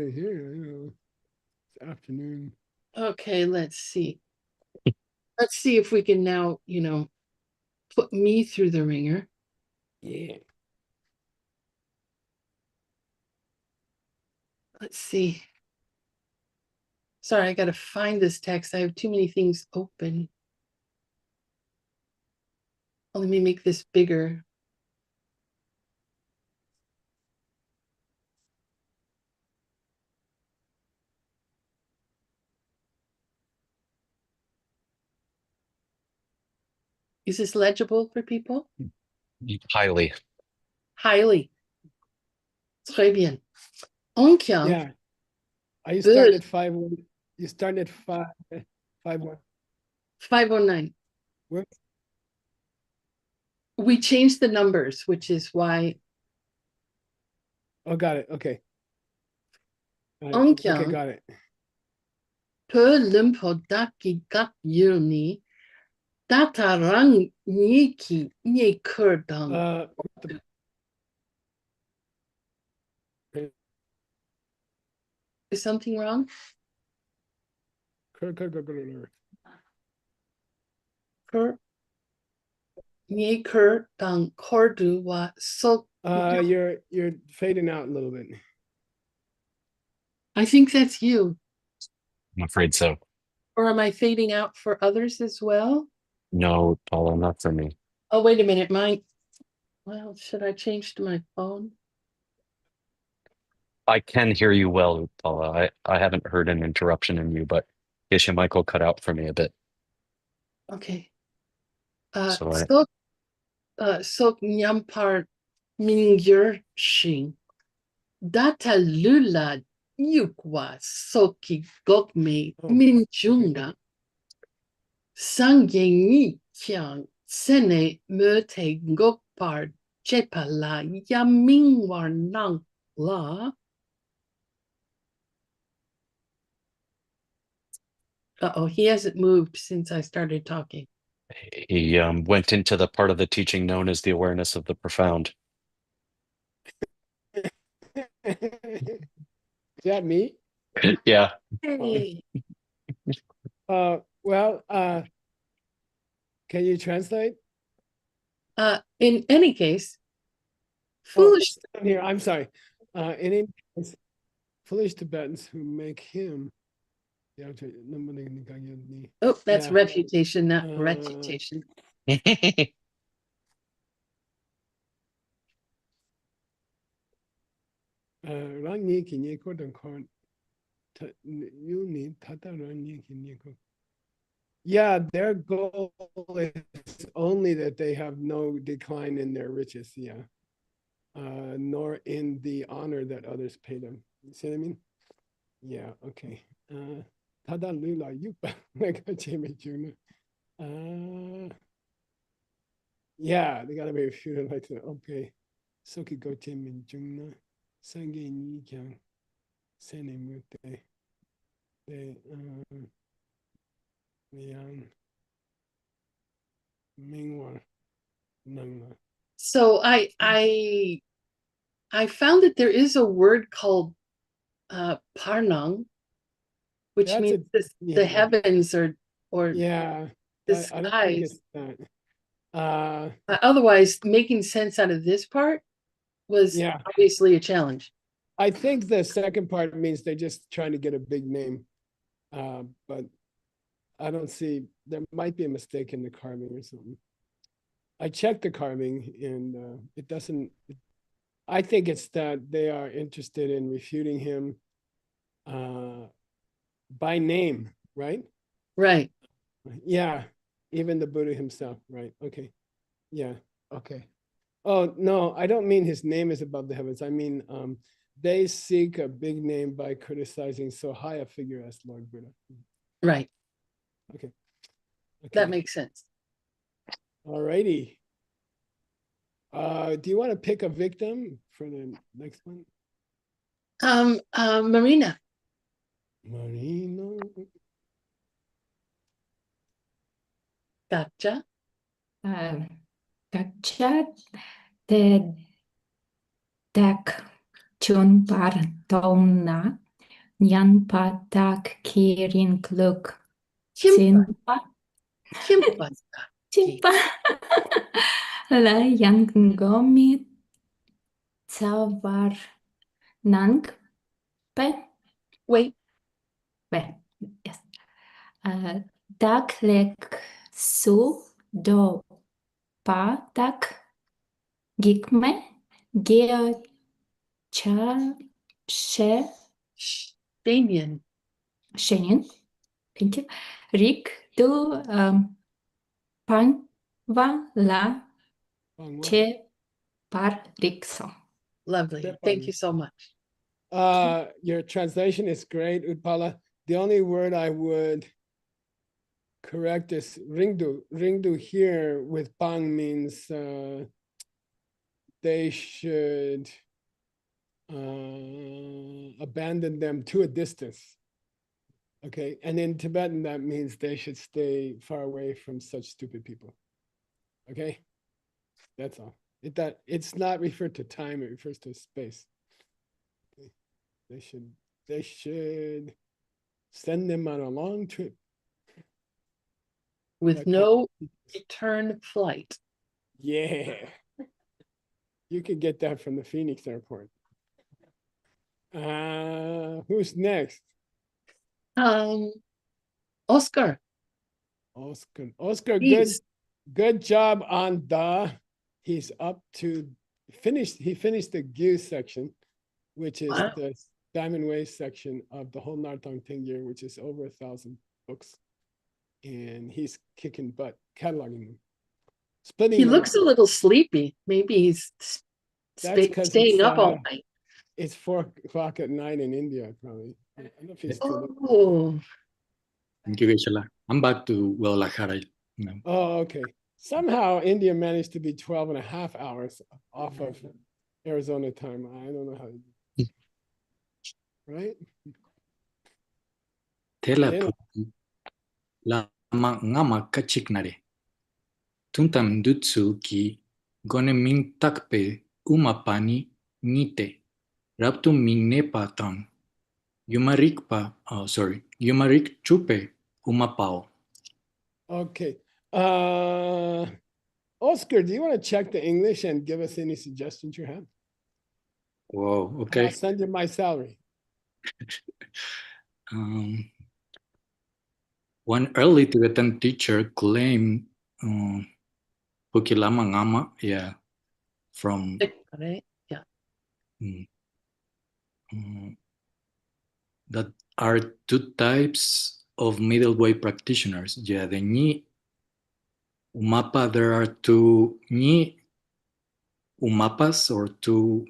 it here. It's afternoon. Okay, let's see. Let's see if we can now, put me through the ringer. Yeah. Let's see. Sorry, I got to find this text. I have too many things open. Oh, let me make this bigger. Is this legible for people? Highly. Highly. Très bien. On tient. Yeah. Are you starting at 5-1? You starting at 5-1? 509. What? We changed the numbers, which is why. Oh, got it. Okay. On Okay, tient. got it. Peu limpodaki gat yurni. Datarang niki nye kurdang. Is something wrong? Kur nye kurdang kordu wa so. You're fading out a little bit. I think that's you. I'm afraid so. Or am I fading out for others as well? No, Paula, not for me. Oh, wait a minute. Well, should I change to my phone? I can hear you well, Paula. I haven't heard an interruption in you, but Geshe Michael cut out for me a bit. Okay. So Sok nyampar mingyur shing. Data lula yukwa soki gokme minjunga. Sangye ni kyang sene mete gokpar chepala yamingwar nang la. Uh-oh, he hasn't moved since I started talking. he went into the part of the teaching known as the awareness of the profound. Is that me? Yeah. Hey. Can you translate? In any case, foolish. Here, I'm sorry. In any case, foolish Tibetans who make him. Oh, that's refutation, not refutation. Yeah, their goal is only that they have no decline in their riches, nor in the honor that others pay them. You see what I mean? Yeah, okay. Yeah, they gotta be refuted like that. Okay. Soki goche min jungna, sange ni kyang, sene mute, de liang, mingwar, nangna. So I found that there is a word called parnang, which means the heavens or the skies. Otherwise, making sense out of this part was obviously a challenge. I think the second part means they're just trying to get a big name, but I don't see, there might be a mistake in the carving or something. I checked the carving and it doesn't, I think it's that they are interested in refuting him by name, right? Right. Yeah, even the Buddha himself, right? Okay. Yeah, okay. Oh, no, I don't mean his name is above the heavens. I mean, they seek a big name by criticizing so high a figure as Lord Buddha. Right. Okay. That makes sense. All righty. Do you want to pick a victim for the next one? Marina. Marina. Gotcha. Gotcha. The deck Chun Bar Dona Yan patak kirin kluk. Chimpa, Chimpa. chimpa. Chimpa. La yang ngomi tawar nang pe. Wait, Yes. Daklek su do patak gikme geo cha she Damien. Shenin. Thank you. Rik du pan va la Wrong one. che par rikso. Lovely. Step Thank on. you so much. Your translation is great, Utpala. The only word I would correct is ringdu. Ringdu here with bang means they should abandon them to a distance. Okay, and in Tibetan, that means they should stay far away from such stupid people. Okay, that's all. It's not referred to time, it refers to space. Okay. They should send them on a long trip. With Like no return flight. Yeah. You could get that from the Phoenix airport. Who's next? Oscar, Oscar. Oscar, please. good job on the. He's up to he finished the Gyu section, which is Wow. the Diamond Way section of the whole Nartong Tengyur, which is over 1,000 books. And he's kicking butt, cataloging them. Splitting He them looks up. a little sleepy. Maybe he's That's 'cause staying it's, up all night. It's 4 o'clock at night in India, probably. I don't know if he's still. Oh, Thank you, Geshe. I'm back to Guadalajara. You know. Oh, okay. Somehow India managed to be 12 and a half hours off of Arizona time. I don't know how. Right? Tela Tela. puti lama ngama kachiknare. Tuntam dutsu ki gone min takpe umapani nite. Raptum min nepa tang. Yumarik chupe umapao. Okay. Oscar, do you want to check the English and give us any suggestions you have? Wow, And okay. I'll send you my salary. One early Tibetan teacher claimed Pukilama Ngama, yeah, from right? Yeah. That are two types of middle way practitioners. Yeah, the Ni Umapa, there are two Ni Umapas or two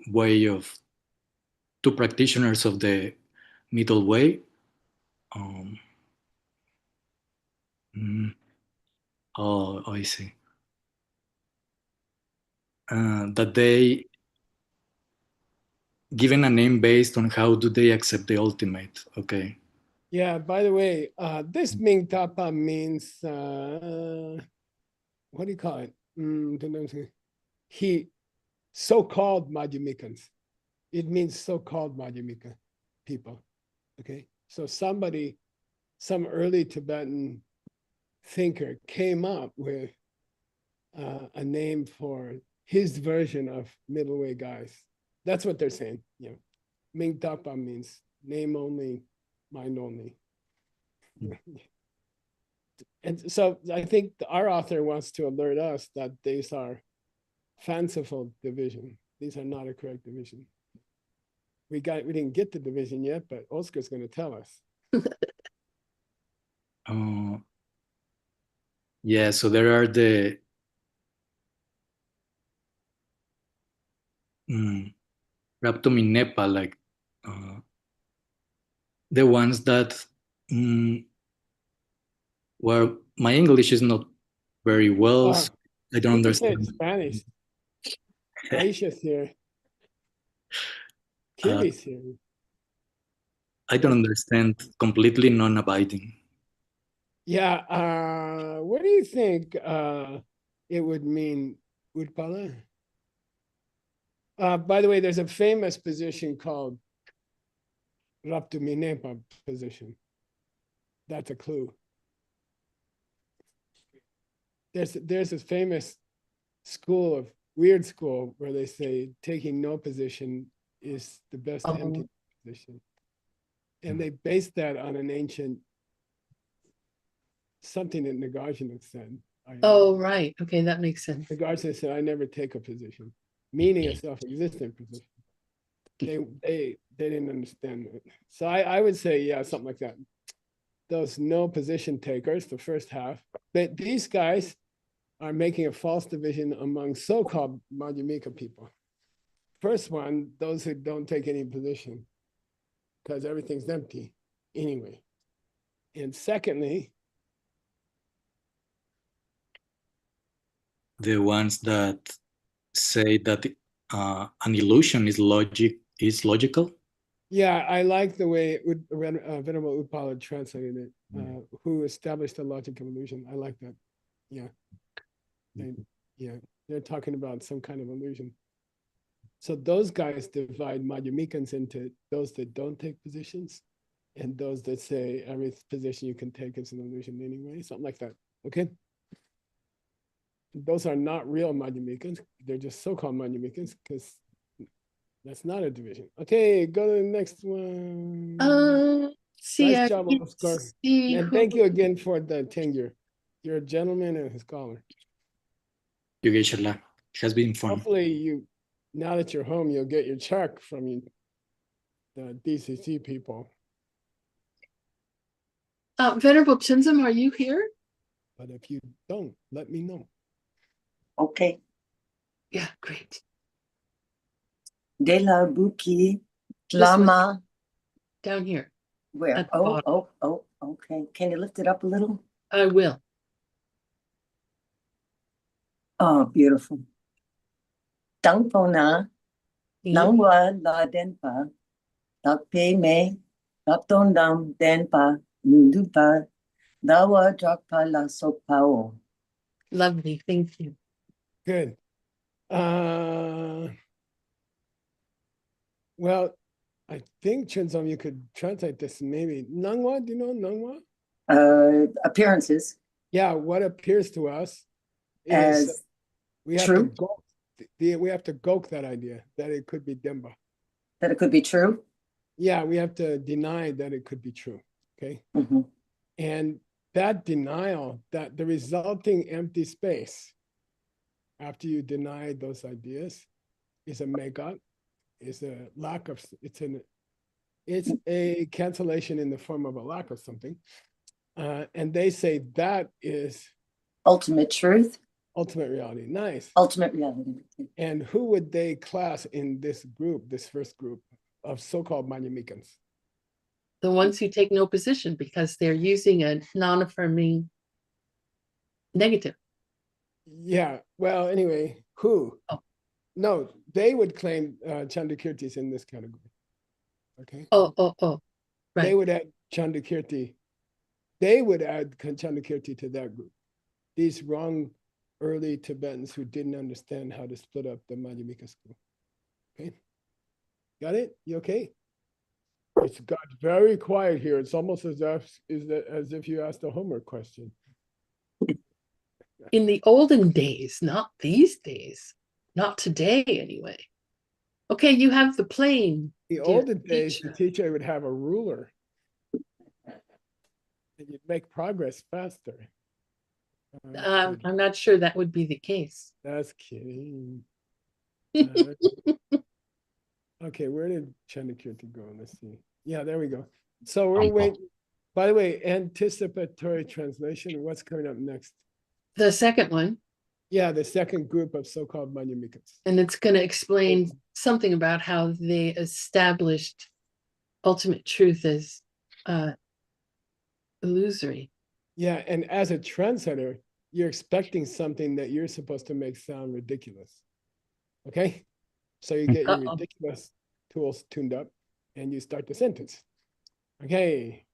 practitioners of the middle way. I see. That they given a name based on how do they accept the ultimate. Okay. Yeah, by the way, this Ming Tapa means, what do you call it? He, so-called Madhyamikans. It means so-called Madhyamika people. Okay, so some early Tibetan thinker came up with a name for his version of middle way guys. That's what they're saying. You know, Ming Tapa means name only, mind only. And so I think our author wants to alert us that these are fanciful division. These are not a correct division. We didn't get the division yet, but Oscar's going to tell us. Yeah, so there are the Raptum in Nepal, like the ones that well, my English is not very well, so I don't understand. Spanish. Aisha's here. Kiri's here. I don't understand completely non-abiding. Yeah, what do you think it would mean, Utpala? By the way, there's a famous position called Raptuminepa position. That's a clue. There's this famous weird school where they say taking no position is the best Oh. empty position. And they based that on an ancient something that Nagarjuna said. Oh, right. Okay, that makes sense. Nagarjuna said, I never take a position, meaning a self-existent position. They didn't understand it. So I would say, yeah, something like that. Those no position takers, the first half, that these guys are making a false division among so-called Madhyamika people. First one, those who don't take any position, because everything's empty anyway. And secondly, The ones that say that an illusion is logical. yeah, I like the way Venerable Upala translated it, who established the logic of illusion. I like that. Yeah. They're talking about some kind of illusion. So those guys divide Madhyamikans into those that don't take positions and those that say every position you can take is an illusion anyway, something like that. Okay. Those are not real Madhyamikans. They're just so-called Madhyamikans because that's not a division. Okay, go to the next one. See, Nice I job, can't Oscar. see And who- thank you again for the tenure. You're a gentleman and a scholar. Yogeshe-la, it has been fun. Hopefully now that you're home, you'll get your check from the DCC people. Venerable Chinzam, are you here? But if you don't, let me know. Okay. Yeah, great. De la Buki This one. Lama. Down here. Where? At the Oh, bottom. okay. Can you lift it up a little? I will. Oh, beautiful. Tangpona, Nangwa la denpa, Takpe me, Taptondam denpa, Ndupa, Dawa drakpa la sopao. Lovely, thank you. Good. Well, I think Chunzom, you could translate this maybe. Nangwa, do you know Nangwa? Appearances Yeah, what appears to us is as we have true? to go. We have to gok that idea that it could be Demba. that it could be true. Yeah, we have to deny that it could be true. Okay. Mm-hmm. And that denial, that the resulting empty space after you deny those ideas is a megat, is a lack of, it's a cancellation in the form of a lack of something. And they say that is Ultimate truth, ultimate reality. Nice. ultimate reality. And who would they class in this group, this first group of so-called Madhyamikans? The ones who take no position because they're using a non-affirming negative. Yeah, well, anyway, who? Oh. No, they would claim Chandakirti is in this category. Okay. Oh, They right. would add Chandakirti. They would add Chandakirti to that group. These wrong early Tibetans who didn't understand how to split up the Madhyamika school. Okay. Got it? You okay? It's got very quiet here. It's almost as if you asked a homework question. In the olden days, not these days, not today anyway. Okay, you have the plane. The dear olden days, the teacher. teacher would have a ruler. And you'd make progress faster. I'm not sure that would be the case. That's kidding. Okay, where did Chandakirti go? Let's see. Yeah, there we go. So we're waiting. By the way, anticipatory translation. What's coming up next? The second one, Yeah, the second group of so-called Madhyamikas. and it's going to explain something about how they established ultimate truth as illusory. Yeah, and as a trendsetter, you're expecting something that you're supposed to make sound ridiculous. Okay? So you get your Uh-oh. ridiculous tools tuned up and you start the sentence. Okay.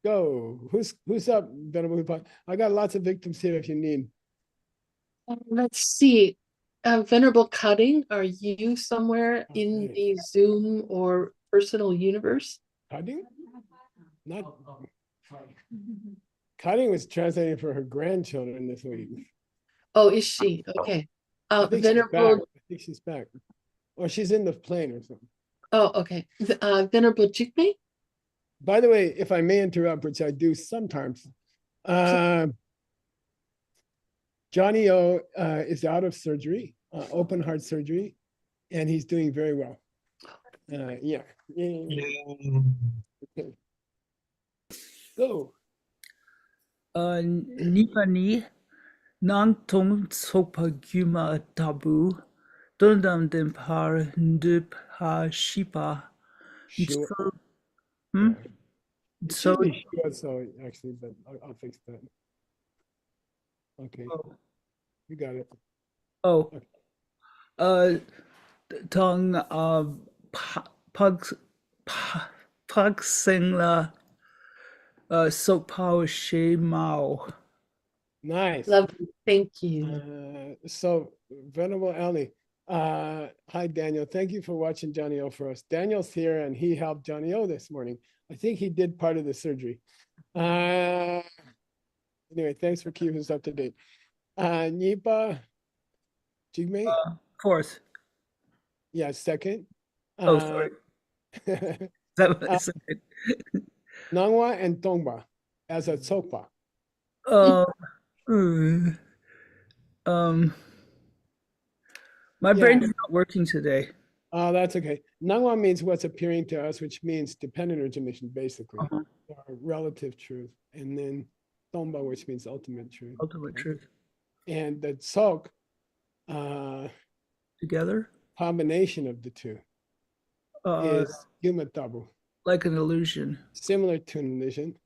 Go. Who's up, Venerable Hupa? I got lots of victims here if you need. Let's see. Venerable Cutting, are you somewhere in Okay. the Zoom or personal universe? Cutting? Not. Cutting was translating for her grandchildren this week. Oh, is she? Okay. I think she's back. Venerable, I think she's back. Or she's in the plane or something. oh, okay. Venerable Jigme? By the way, if I may interrupt, which I do sometimes, Johnny O is out of surgery, open heart surgery, and he's doing very well. Yeah. Okay. Go. Nipani nang tong sopa guma tabu dundam den par ndup ha shipa. Sure. So, hmm? It So, should be sure, so actually, but I'll fix that. Okay, you got it. oh, Okay. tong pug sing la sok power she mao. Nice. Lovely. Thank you. So Venerable Ali, hi Daniel. Thank you for watching Johnny O for us. Daniel's here and he helped Johnny O this morning. I think he did part of the surgery. Anyway, thanks for keeping us up to date. Nipa Jigme? Fourth. Yeah, second. Oh, sorry. That was it. Nangwa and Tongba as a Tsokpa. My Yeah. brain is not working today. Oh, that's okay. Nangwa means what's appearing to us, which means dependent origination, basically, or relative truth. And then Tomba, which means ultimate truth. Ultimate truth. And the Tsok, Together? combination of the two, is Yumatabu, Like an illusion. similar to an illusion.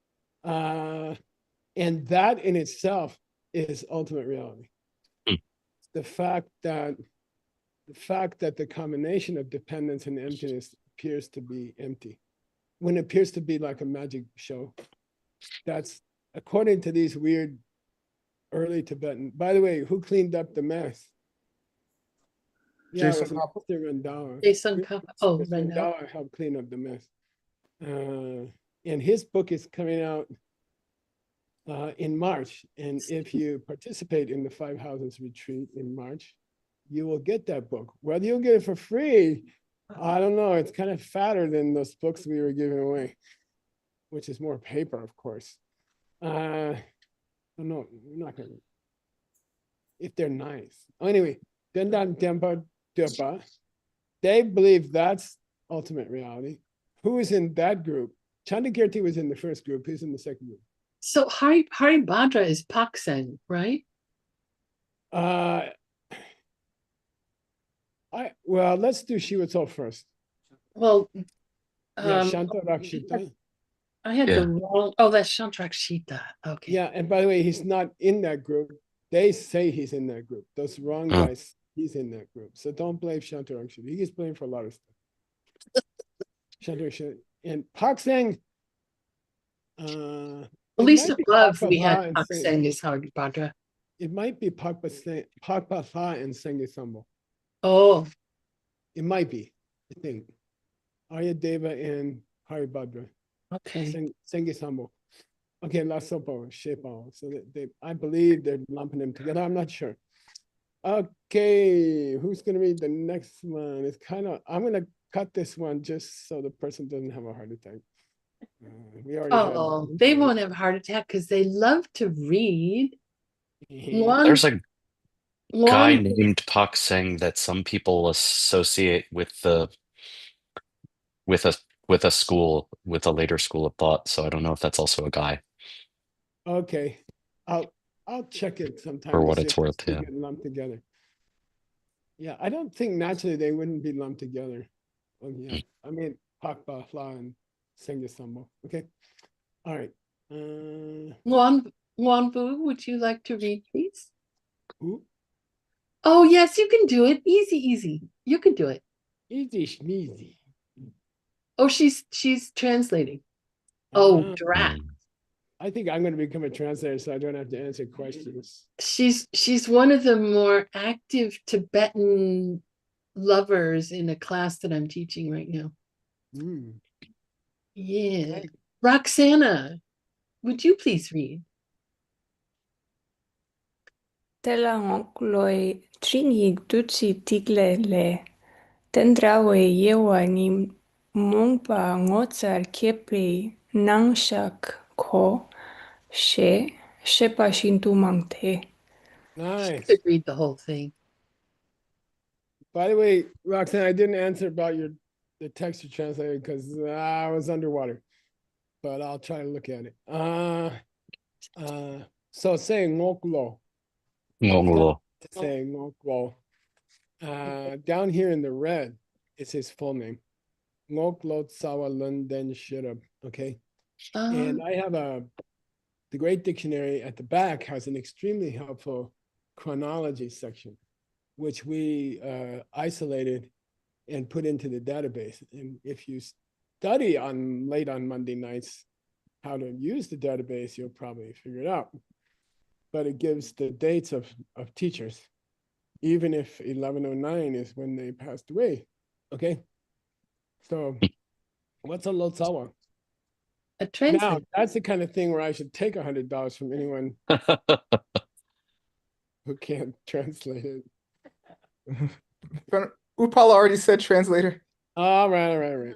And that in itself is ultimate reality. The fact that the combination of dependence and emptiness appears to be empty, when it appears to be like a magic show, that's according to these weird early Tibetan. By the way, who cleaned up the mess? Yeah, it was Mr. Rendawa. Jason Kappa. Oh, Rendawa. Rendawa helped clean up the mess. And his book is coming out in March. And if you participate in the 5 Houses retreat in March, you will get that book. Whether you'll get it for free, I don't know. It's kind of fatter than those books we were giving away, which is more paper, of course. No, we're not gonna. If they're nice. Anyway, Dendan Dempa Depa, they believe that's ultimate reality. Who is in that group? Chandakirti was in the first group. Who's in the second group? So Hari Bhadra is Paksang, right? Well, let's do Shivatso first. Well, Yeah, Shanta Rakshita. I had the wrong. Oh, that's Shantrakshita. Okay. Yeah, and by the way, he's not in that group. They say he's in that group. Those wrong guys, he's in that group. So don't blame Shanta Rakshita. He gets blamed for a lot of stuff. Shanta Rakshita. And Paksang, At least above we had Paksang is Hari Bhadra. it might be Pakpatha and Sengisambho. Oh, It might be, I think. Arya Deva and Haribhadra. okay. Sengisambho. Okay, La Sopo, Shepao. So I believe they're lumping them together. I'm not sure. Okay, who's gonna read the next one? It's I'm gonna cut this one just so the person doesn't have a heart attack. We already Oh, they won't have a heart attack because they love to read. There's a guy One, named Pak Seng that some people associate with with a school, with a later school of thought. So I don't know if that's also a guy. Okay, I'll check it sometime. For to what see it's if they worth, still yeah. get lumped together. Yeah, I don't think naturally they wouldn't be lumped together. Oh yeah, I mean Pakpa, Hla, and Sengisambho. Okay, all right. Wanbu, would you like to read, please? Who? Oh, yes, you can do it. Easy, easy. You can do it. Easy schmeezy. Oh, she's translating. Oh, Ah. drat. I think I'm going to become a translator, so I don't have to answer questions. She's one of the more active Tibetan lovers in a class that I'm teaching right now. Yeah. Roxana, would you please read? Telangokloi tringig tutsi tigle le. Tendrawe yewa ni mungpa ngotsar kepe nangshak ko shepa shintu mangte. Nice. Could read the whole thing. By the way, Roxanne, I didn't answer about the text you translated because I was underwater, but I'll try to look at it. So say ngoklo. Ngonglo. Say ngoklo. Down here in the red, it's his full name. Ngoklo Tsawa Lunden Shirab. Okay. And I have the Great Dictionary at the back has an extremely helpful chronology section, which we isolated and put into the database. And if you study late on Monday nights how to use the database, you'll probably figure it out. But it gives the dates of teachers, even if 1109 is when they passed away. Okay. So what's a Lotsawa? A Now, translator. that's the kind of thing where I should take $100 from anyone who can't translate it. Upala already said translator. All right.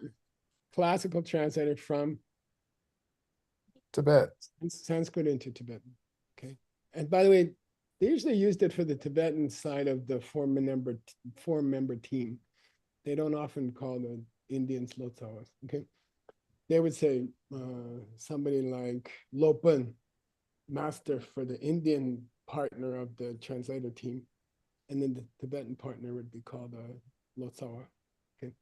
Classical translator from Tibet. Sanskrit into Tibetan. Okay. And by the way, they usually used it for the Tibetan side of the four-member team. They don't often call the Indians Lotsawas. Okay. They would say somebody like Lopen, master for the Indian partner of the translator team. And then the Tibetan partner would be called Lotsawa, okay,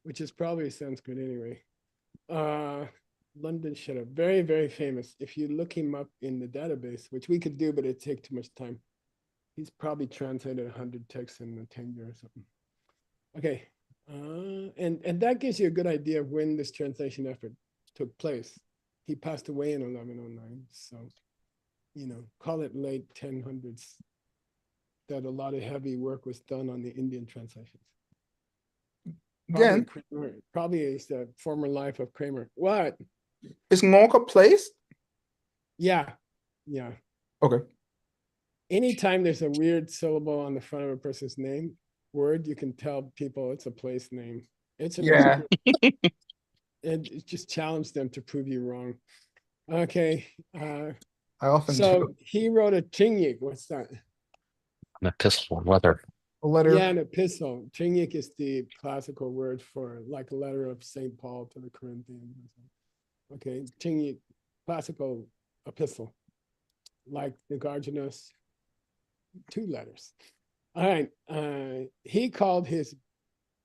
which is probably Sanskrit anyway. London Shudder, very, very famous. If you look him up in the database, which we could do, but it'd take too much time. He's probably translated 100 texts in a 10-year or something. Okay, and that gives you a good idea of when this translation effort took place. He passed away in 1109, so, call it late 1000s. That a lot of heavy work was done on the Indian translations. Again, Probably is the former life of Kramer. What? is Ngok a place? Yeah. Okay. Anytime there's a weird syllable on the front of a person's word, you can tell people it's a place name. It's an it just challenge them to prove you wrong. Okay. I often So do. he wrote a Chingyik. What's that? An epistle, letter. A letter. Yeah, an epistle. Chingyik is the classical word for like a letter of St. Paul to the Corinthians. Okay, Chingyik, classical epistle, like the Garjanus, 2 letters. All right, he called his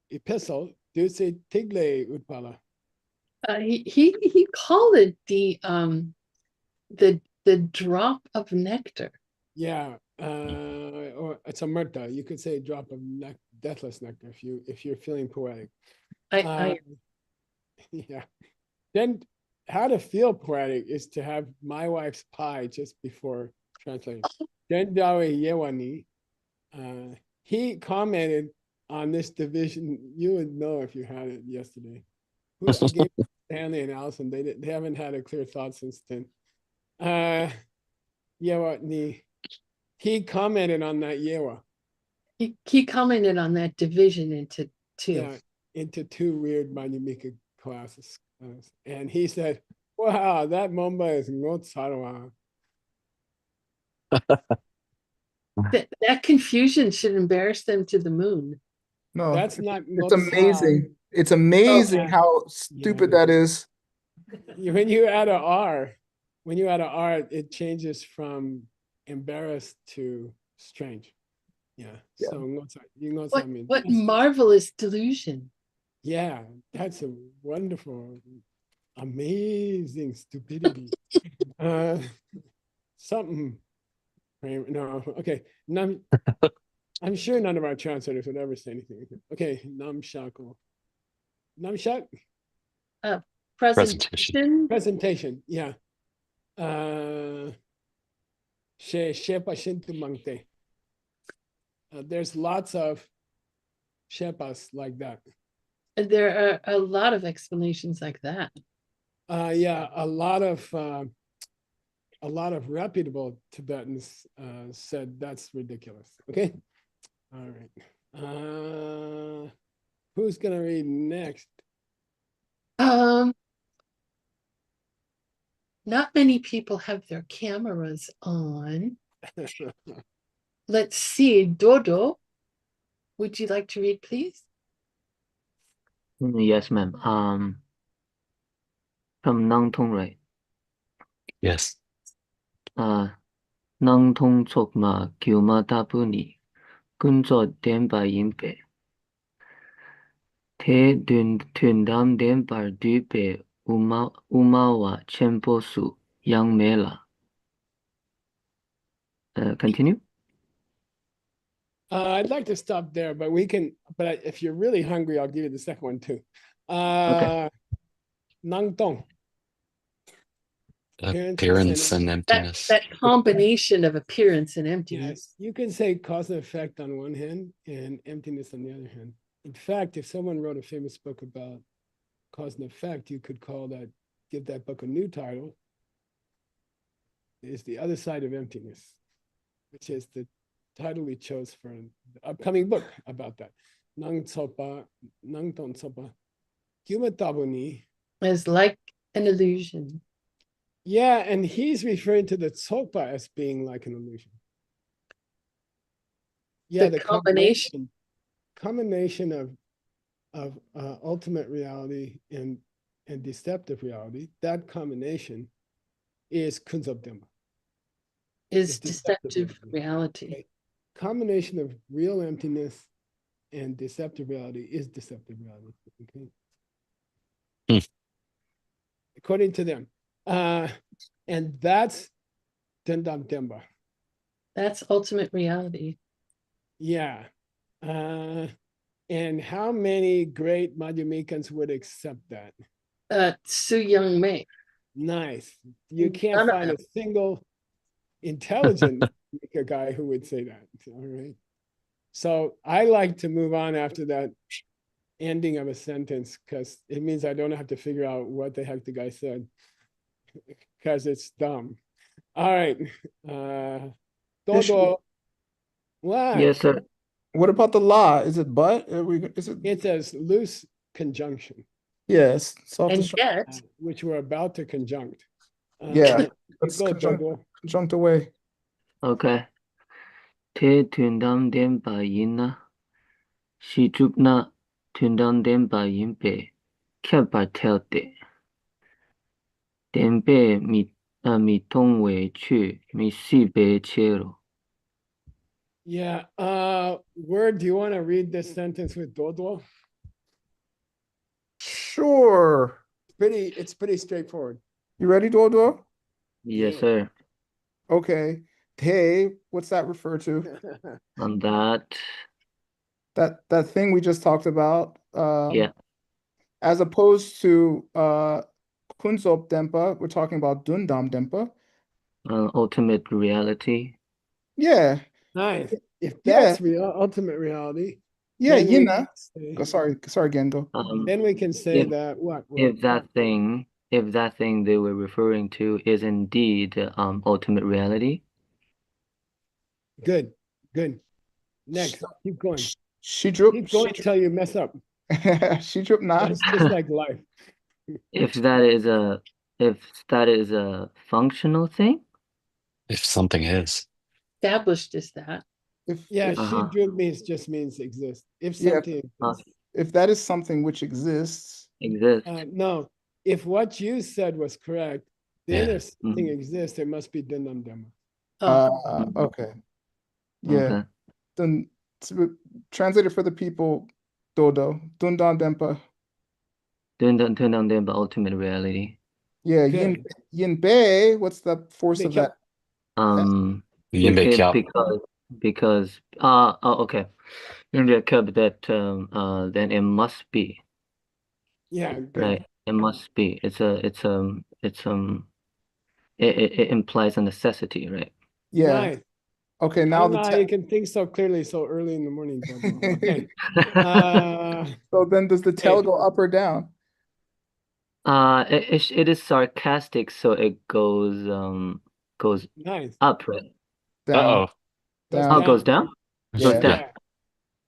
epistle Duse Tigle Utpala. He called it the drop of nectar. Yeah, or it's a murta. You could say drop of deathless nectar if you're feeling poetic. Yeah. Then how to feel poetic is to have my wife's pie just before translating. Then Yewani, he commented on this division. You would know if you had it yesterday. I gave Stanley and Allison. They haven't had a clear thought since then. Yewani, he commented on that Yewa. He commented on that division into 2. Yeah, into 2 weird Manumika classes. And he said, wow, that Momba is Ngotsarwa. That confusion should embarrass them to the moon. No, That's not it's amazing. It's amazing how stupid that is. When you add a R, it changes from embarrassed to strange. Yeah. So What marvelous delusion. Yeah, that's a wonderful, amazing stupidity. Something. No, okay. I'm sure none of our translators would ever say anything. Okay, Namshako. Namshak? Presentation. Presentation, yeah. Shepa Shintu Mangte. There's lots of shepas like that. There are a lot of explanations like that. Yeah, a lot of reputable Tibetans said that's ridiculous. Okay. All right. Who's gonna read next? Not many people have their cameras on. Let's see, Dodo, would you like to read, please? Yes, ma'am. From Nang Thong, right? Yes. Nang Thong Chokma Kyuma Tapuni Kunzo Demba Yimpe Te Dun Dam Dembar Dupe Umawa Chemposu Yang Mela. Continue. I'd like to stop there, but we can. But if you're really hungry, I'll give you the second one too. Nang Tong. Appearance and emptiness. That combination of appearance and emptiness. Yes, you can say cause and effect on one hand and emptiness on the other hand. In fact, if someone wrote a famous book about cause and effect, you could give that book a new title. Is the other side of emptiness, which is the title we chose for the upcoming book about that. Nang Tsopa, Nang Ton Tsopa, Gyuma Tabuni. As like an illusion. Yeah, and he's referring to the Tsopa as being like an illusion. Yeah, the combination of ultimate reality and deceptive reality. That combination is Kunzab Dhamma. Is deceptive reality. Okay. Combination of real emptiness and deceptive reality is deceptive reality. Okay. According to them. And that's Dendam Demba. That's ultimate reality. Yeah. And how many great Madhyamikans would accept that? Su Young Mei. Nice. You can't find a single intelligent guy who would say that. All right. So I like to move on after that ending of a sentence because it means I don't have to figure out what the heck the guy said because it's dumb. All right. Todo. What? Yes, sir. What about the law? Is it but? It's a loose conjunction. Yes. And yet, which we're about to conjunct. Yeah. Let's go, conjunct away. Okay. Te Tundam Demba Yina Shijukna Tundam Demba Yimpe Kepa Telte Dembe Mi Tongwe Chu Mi Sibe Chero. Yeah. Word, do you want to read this sentence with Dodo? Sure. It's pretty straightforward. You ready, Dodo? Yes, sir. Okay. Hey, what's that refer to? On that thing we just talked about. Yeah. As opposed to Kunzop Dempa, we're talking about Dundam Dempa. Ultimate reality. Yeah. Nice. If that's real, ultimate reality. Yeah, Yina. Sorry, Gengo. Then we can say that what? If that thing they were referring to is indeed ultimate reality. Good. Next, keep going. Keep going until you mess up. It's just like life. If that is a functional thing. If something is. Established is that. Shidruk means exist. If something exists. If that is something which exists. No, if what you said was correct, then if something exists, there must be Dindam Dhamma. Okay. Yeah. Okay. Then translated for the people, Dodo. Dundam Dempa. Dundam Dempa, ultimate reality. Yeah, Yin Bei, what's the force of that? Because okay. That then it must be. Yeah, right. It must be. It implies a necessity, right? Yeah. Nice. Okay, now you can think so clearly so early in the morning. Okay. So then does the tail go up or down? It is sarcastic, so it goes Nice. up, right? Uh-oh. Goes Oh, it goes down? It goes Yeah. down. Yeah.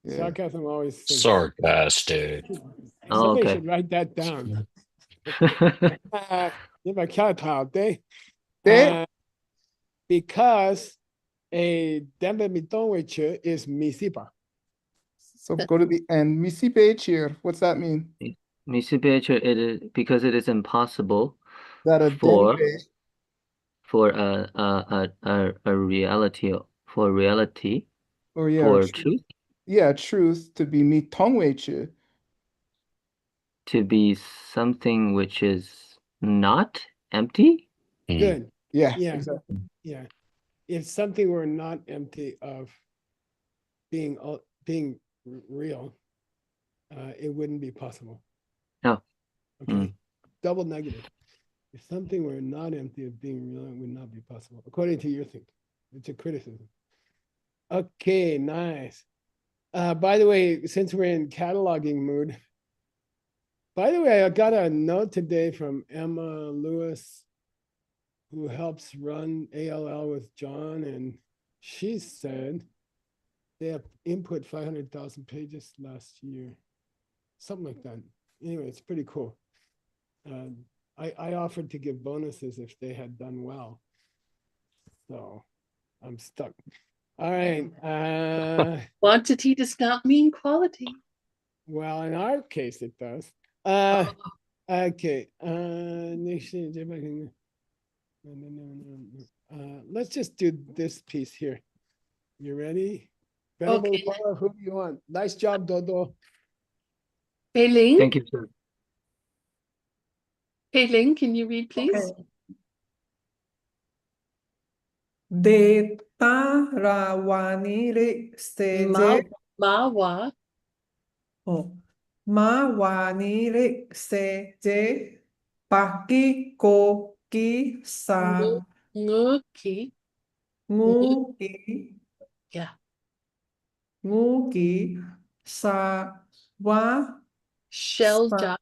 Yeah. Sarcasm always sinks. Sarcastic. Oh, Somebody okay. should write that down. They- Because a Denver Mitonweche is Misipa. So go to the end. Misipe cheer. What's that mean? Misubichi, it is because it is impossible That a for denbe a reality or yeah, for truth. truth Yeah, truth to be mi tongwei to be something which is not empty. Good. Yeah, Yeah. exactly. Yeah. If something were not empty of being real, it wouldn't be possible. Oh. Okay. Double negative. If something were not empty of being real, it would not be possible, according to your thinking. It's a criticism. Okay, nice. By the way, since we're in cataloging mood, by the way, I got a note today from Emma Lewis, who helps run ALL with John, and she said they have input 500,000 pages last year, something like that. Anyway, it's pretty cool. I offered to give bonuses if they had done well. So I'm stuck. All right. Quantity does not mean quality. Well, in our case, it does. Okay. Let's just do this piece here. You ready? Venerable Okay. Paula, who do you want? Nice job, Dodo. Hey Ling, Thank you, sir. hey Ling, can you read, please? De tarawani seje Mawa, mawani seje paki ko ki sa nguki, ngu ki yeah, sa wa shelja,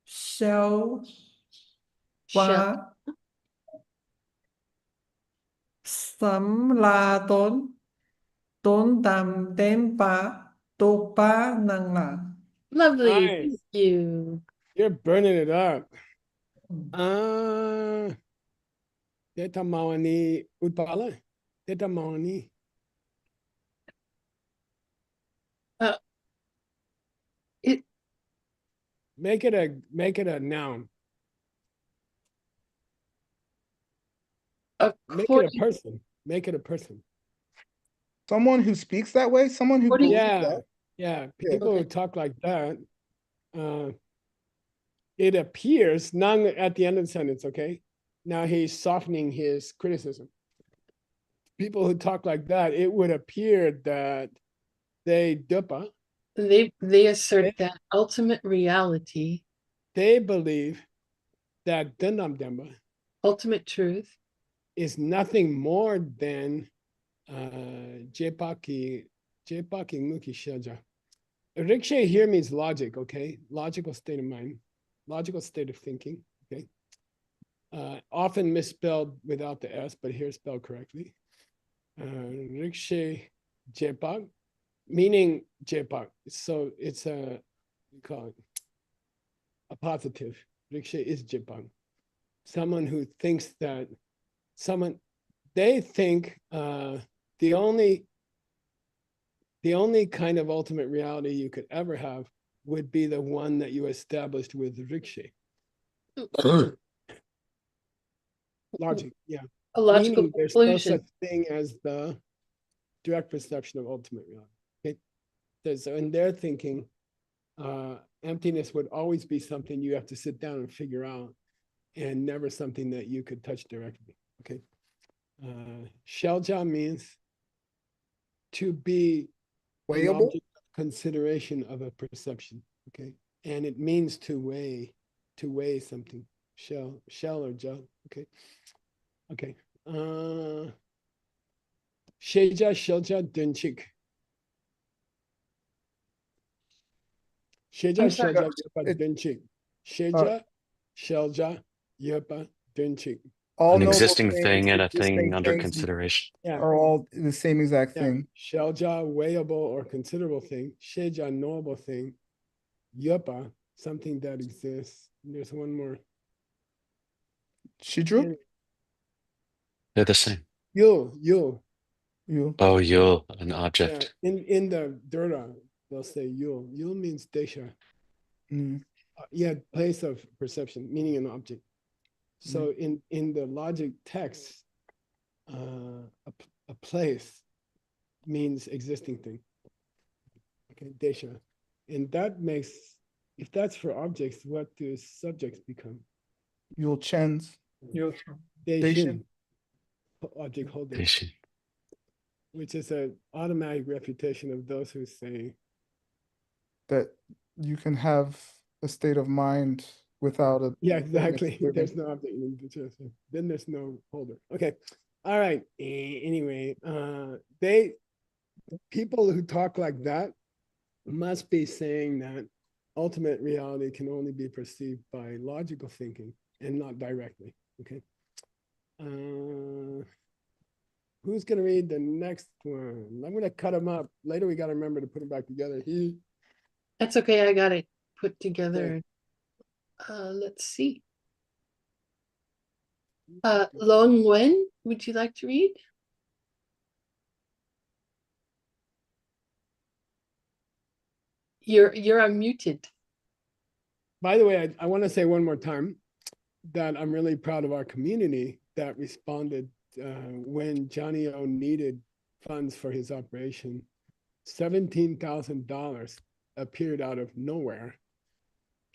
shell shell, wa sắm la tốn đam đem tô pa năng là lovely, thank Nice. you. You're burning it up. Teta Mawani Utpala. Teta Mawani. It Make it a noun. Make it a according, person. Make it a person. Someone who speaks that way, someone who What do you- believes Yeah. that. Yeah. Yeah. People who Okay. talk like that. It appears none at the end of the sentence, okay? Now he's softening his criticism. People who talk like that, it would appear that they dupa, they assert that ultimate reality, they believe that Dendam Demba ultimate truth, is nothing more than Jepaki Muki Shaja. Rikshe here means logic, okay? Logical state of mind, logical state of thinking, okay? Often misspelled without the S, but here spelled correctly. Rikshe Jepak, meaning Jepak. So it's we call it a positive. Rikshe is Jepak. Someone who thinks that they think the only kind of ultimate reality you could ever have would be the one that you established with Rikshe. Logic, yeah. a logical Meaning there's no conclusion. such thing as the direct perception of ultimate reality. Okay? So in their thinking, emptiness would always be something you have to sit down and figure out, and never something that you could touch directly. Okay. Shelja means to be an Weighable? object of consideration of a perception. Okay. And it means to weigh something. Shell or ja. Okay. Okay. Sheja, Shelja, Dunchik. Sheja, I'm sorry. Shelja, Dunchik. Sheja, Shelja, Yepa, Dunchik. All An noble existing things, thing and a existing thing under things consideration. Yeah. are all the same exact Yeah. thing. Shelja, weighable or considerable thing. Sheja, knowable thing. Yepa, something that exists. There's one more. Shidru, They're the same. You. you. Oh, you'll, an Yeah. object. In the Dura, they'll say yul. Yul means desha. Mm. Yeah, place of perception, meaning an object. So in the logic text, a place means existing thing. Okay, desha. And that makes, if that's for objects, what do subjects become? You'll chens. Deshin, object holding, Patient. which is an automatic refutation of those who say, That you can have a state of mind without a yeah, thing that's exactly. living. There's no object in the situation. Then there's no holder. Okay. All right. Anyway, people who talk like that must be saying that ultimate reality can only be perceived by logical thinking and not directly. Okay. Who's gonna read the next one? I'm gonna cut them up. Later we gotta remember to put them back together. That's okay, I got it put together. Let's see. Long Wen, would you like to read? You're unmuted. By the way, I want to say one more time that I'm really proud of our community that responded when Johnny O needed funds for his operation. $17,000 appeared out of nowhere.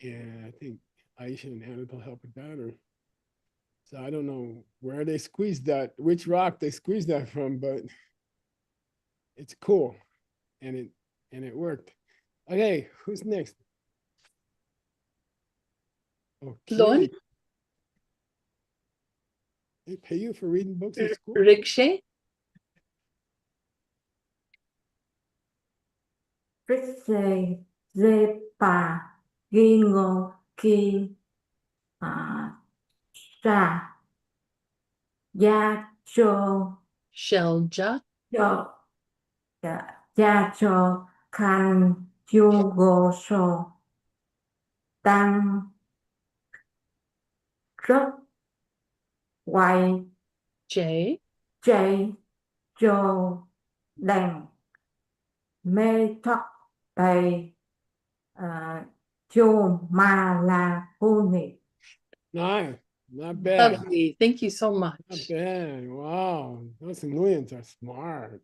And I think Aisha and Anatol helped with that, or so I don't know where they squeezed that, which rock they squeezed that from, but it's cool. And it worked. Okay, who's next? Oh, Lon? Kiri. They pay you for reading books at school? Rikshe? Rikshe, Zepa, Gingo, Ki, Sha, Ya, Cho, Shelja? Cho, Ya, Cho, Kan, Yugo, So, Tăng, Rất, Quay, J? J, Cho, Đành, Mê, Thọ, Tây, Chô, Ma, La, Huni. No, not bad. Lovely, thank you so much. Not bad. Wow, those Nguyen's are smart.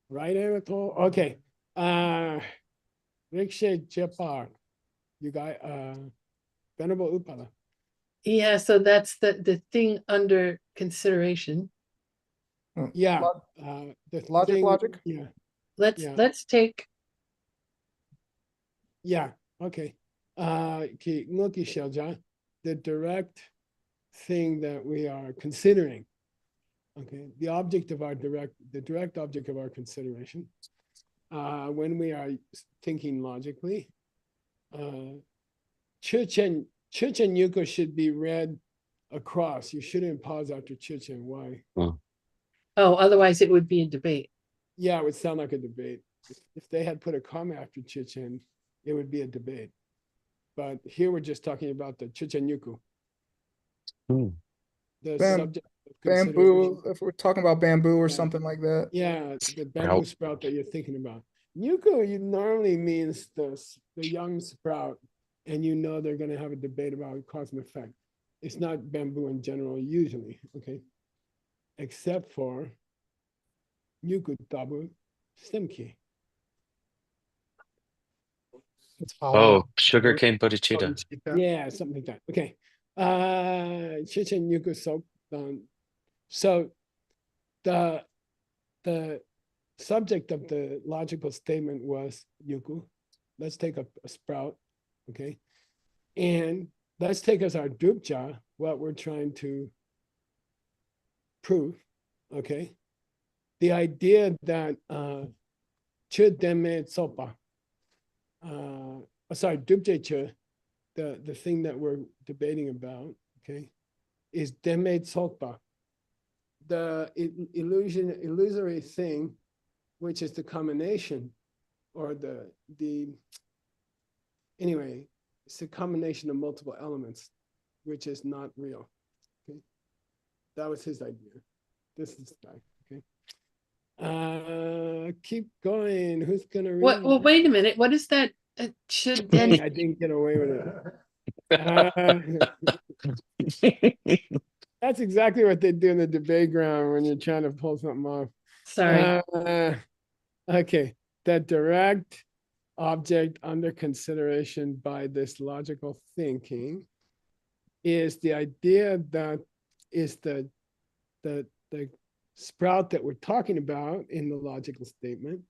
Right, Anatol? Okay. Rikshe Jepar. You got Venerable Upala. Yeah, so that's the thing under consideration. Yeah. Logic, thing- logic? Yeah. Yeah. Let's take Yeah. Okay. Ngoki Shelja, the direct thing that we are considering. Okay. The direct object of our consideration. When we are thinking logically, Chuchen Yuko should be read across. You shouldn't pause after Chuchen. Why? Oh, otherwise it would be a debate. Yeah, it would sound like a debate. If they had put a comma after Chichen, it would be a debate. But here we're just talking about the Chichen Yuku. The subject of consideration. Bamboo, if we're talking about bamboo or Yeah. something like that. Yeah, the bamboo sprout that you're thinking about. Yuku normally means the young sprout, and you know they're going to have a debate about cause and effect. It's not bamboo in general usually, okay? Except for Yuku tabu stemki. Oh, sugarcane bodhicitta. Yeah, something like that. Okay. Chichen Yuku so so the subject of the logical statement was Yuku. Let's take a sprout, okay? And let's take as our dupja what we're trying to prove, okay? The idea that chudeme sopa, sorry, dupje chu, the thing that we're debating about, okay, is deme tsokpa, the illusory thing, which is the combination, or anyway, it's a combination of multiple elements, which is not real. Okay, that was his idea. This is the guy. Okay, keep going. Who's gonna read? What? Well, wait a minute. What is that? Should then I didn't get away with it. That's exactly what they do in the debate ground when you're trying to pull something off. sorry. Okay, that direct object under consideration by this logical thinking is the idea that is the sprout that we're talking about in the logical statement,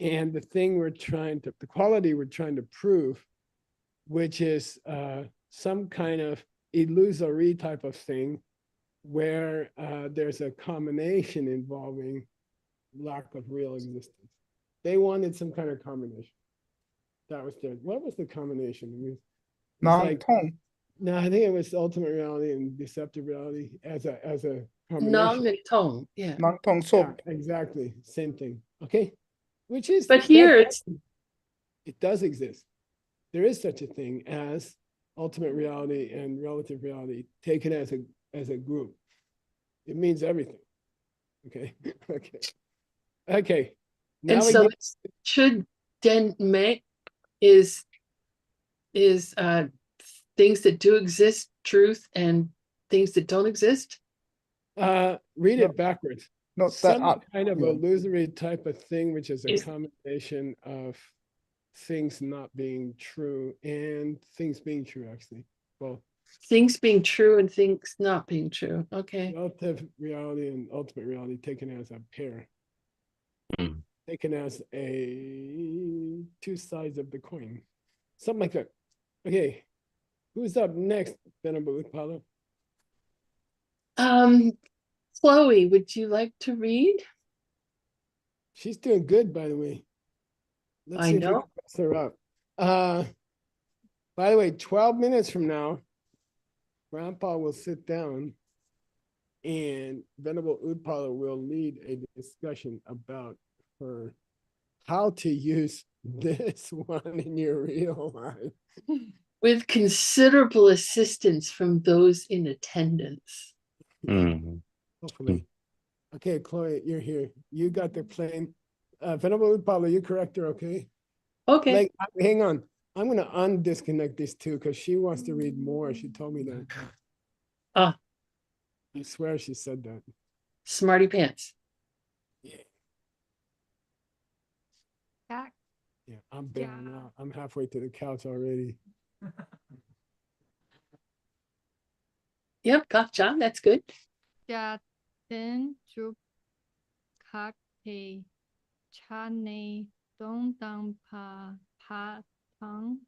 and the thing the quality we're trying to prove, which is some kind of illusory type of thing where there's a combination involving lack of real existence. They wanted some kind of combination. That was what was the combination? It was like, no, I think it was ultimate reality and deceptive reality as a combination. Nong and tong. Yeah. Yeah, exactly. Same thing. Okay. Which is, But here it does exist. There is such a thing as ultimate reality and relative reality taken as a group. It means everything. Okay. Okay. Now and so should den me is things that do exist, truth, and things that don't exist. Read it backwards. No, Some kind of illusory type of thing, which is a combination of things not being true and things being true, actually. Well, things being true and things not being true. Okay. Relative reality and ultimate reality taken as a pair. Taken as two sides of the coin. Something like that. Okay. Who's up next, Venerable Utpala? Chloe, would you like to read? She's doing good, by the way. Let's see if we can mess her up. By the way, 12 minutes from now, Grandpa will sit down and Venerable Utpala will lead a discussion about how to use this one in your real life. With considerable assistance from those in attendance. Hopefully. Okay, Chloe, you're here. You got the plane. Venerable Utpala, you correct her, okay? Okay. Like, hang on. I'm going to undisconnect this too because she wants to read more. She told me that. I swear she said that. Smarty pants. Yeah. Yeah, I'm bailing out. I'm halfway to the couch already. Yep, gotcha. That's good. Then kak te chane dong dang pa tang